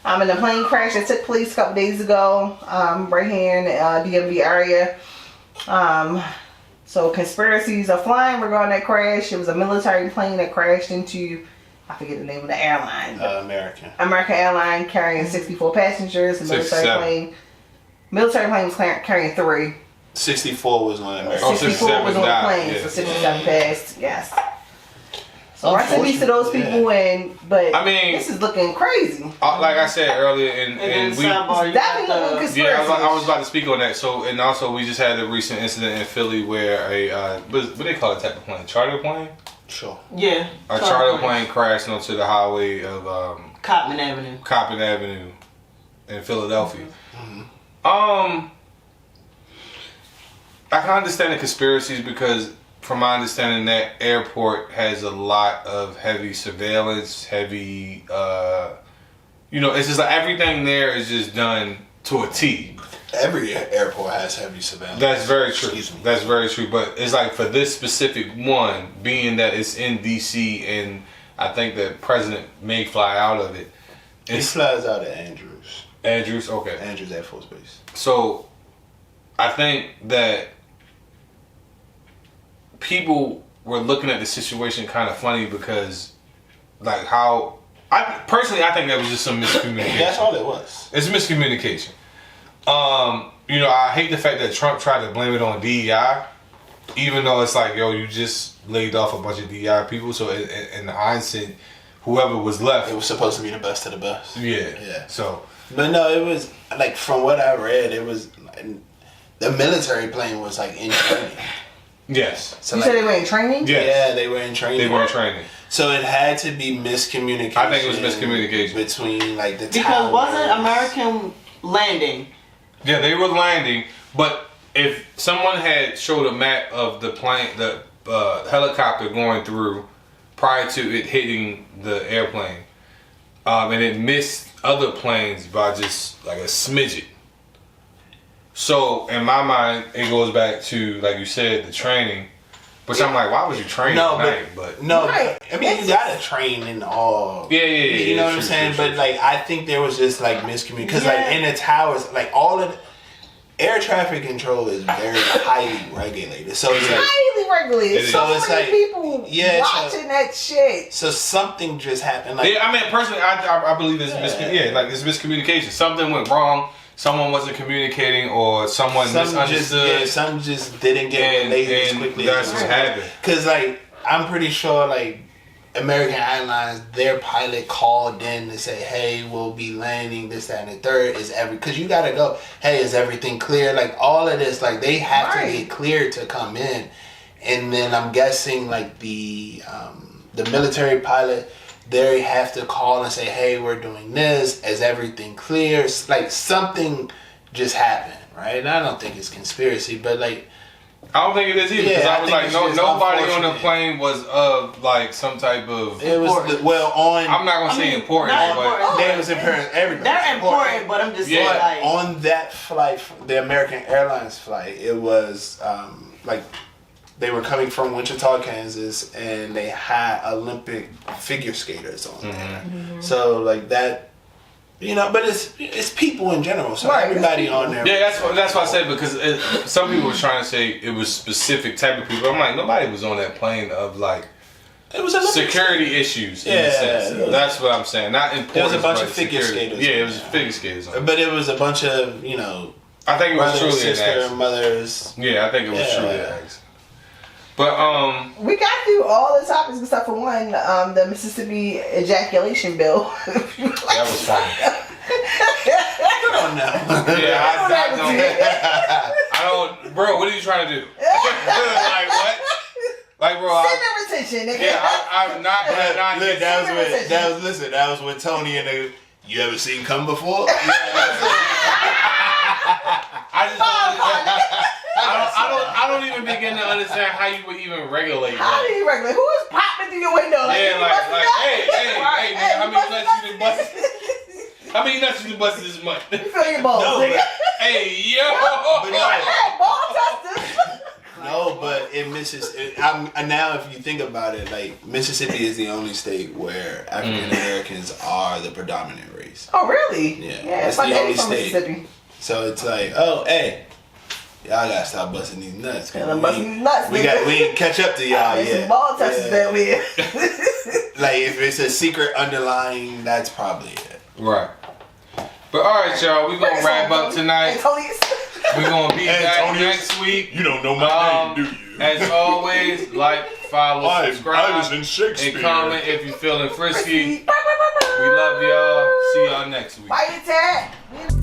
In a plane crash that took place a couple days ago, right here in the DMV area. So conspiracies are flying regarding that crash. It was a military plane that crashed into, I forget the name of the airline. American Airline carrying 64 passengers. The military plane was carrying 3. 64 was on American. 64 was on the plane, so 67 passed. Yes. So rest in peace to those people, but I mean, this is looking crazy. Like I said earlier, and we definitely looking conspiracy. Yeah, I was about to speak on that. So, and also we just had a recent incident in Philly where what do they call that type of plane? Charter plane? Sure. Yeah. A charter plane crashed onto the highway of Coppin Avenue in Philadelphia. Mm-hmm. I can understand the conspiracies because, from my understanding, that airport has a lot of heavy surveillance, it's just like everything there is just done to a T. Every airport has heavy surveillance. That's very true. That's very true. But it's like for this specific one, being that it's in DC, and I think the president may fly out of it. He flies out of Andrews. Andrews, okay. Andrews Air Force Base. So, I think that people were looking at the situation kind of funny because, like, I think that was just some miscommunication. That's all it was. It's miscommunication. I hate the fact that Trump tried to blame it on DEI, even though it's like, yo, you just laid off a bunch of DEI people. So in the hindsight, whoever was left, it was supposed to be the best of the best. Yeah. So, but no, it was like, from what I read, it was the military plane was like in training. Yes. So you said they were in training? Yes. Yeah, they were in training. They were in training. So it had to be miscommunication. I think it was miscommunication between like the because wasn't American landing? Yeah, they were landing, but if someone had showed a map of the plane, the helicopter going through prior to it hitting the airplane, and it missed other planes by just like a smidget. So in my mind, it goes back to, like you said, the training. Which I'm like, why would you train at night? But right. I mean, you gotta train in all. Yeah. You know what I'm saying? But like, I think there was just like miscommunication because like in the towers, like all of air traffic control is very highly regulated. So it's like highly regulated. So it's many like people watching that shit. So something just happened. Like, I mean, personally, I believe it's miscommunication. Something went wrong. Someone wasn't communicating, or someone misunderstood. Something just didn't get relayed as quickly. That's what happened. Because, like, I'm pretty sure, like, American Airlines, their pilot called in to say, "Hey, we'll be landing this, that, and the third." Because you gotta go. Hey, is everything clear? Like all of this, like they have to get cleared to come in, and then I'm guessing like the military pilot. They have to call and say, "Hey, we're doing this. Is everything clear?" Like something just happened, right? And I don't think it's conspiracy, but like I don't think it is either. Because I was like, nobody on the plane was of like some type of. It was I'm not gonna say important, but they was important. Everybody. They're important, but I'm just saying like on that flight, the American Airlines flight, it was like. They were coming from Wichita, Kansas, and they had Olympic figure skaters on there. Mm-hmm. So like that, but it's people in general. So everybody on there. Yeah, that's what I said because some people were trying to say it was specific type of people. I'm like, nobody was on that plane of like. It was Olympic security issues. In a sense. That's what I'm saying. Not important. There was a bunch of figure skaters. Yeah, it was figure skaters. But it was a bunch of I think it was truly sister and mothers. Yeah, I think it was truly an accident. But we got through all the topics except for one, the Mississippi ejaculation bill. That was funny. Come on now. Yeah, I don't. Bro, what are you trying to do? Like what? Like bro, Center retention. Nigga. Yeah, I'm not gonna not. Look, that was with Tony and the. You ever seen Come Before? I don't even begin to understand how you would even regulate that. How do you regulate? Who is popping through your window? Like, yeah, hey, man, how many nuts you done busted? How many nuts you done busted this month? You feel your balls, nigga. Hey, yo. No, but in Mississippi, now if you think about it, like Mississippi is the only state where African Americans are the predominant race. Oh, really? Yeah, it's the only state. So it's like, oh, hey, Y'all gotta stop busting these nuts. I'm busting these nuts. We ain't catch up to y'all yet. Some ball touches that we. Like if it's a secret underlying, that's probably it. Right. But all right, y'all, we gonna wrap up tonight. We gonna be back next week. You don't know my name, do you? As always, like, follow, subscribe, I was in Shakespeare. and comment if you're feeling frisky. We love y'all. See y'all next week. Wiretap.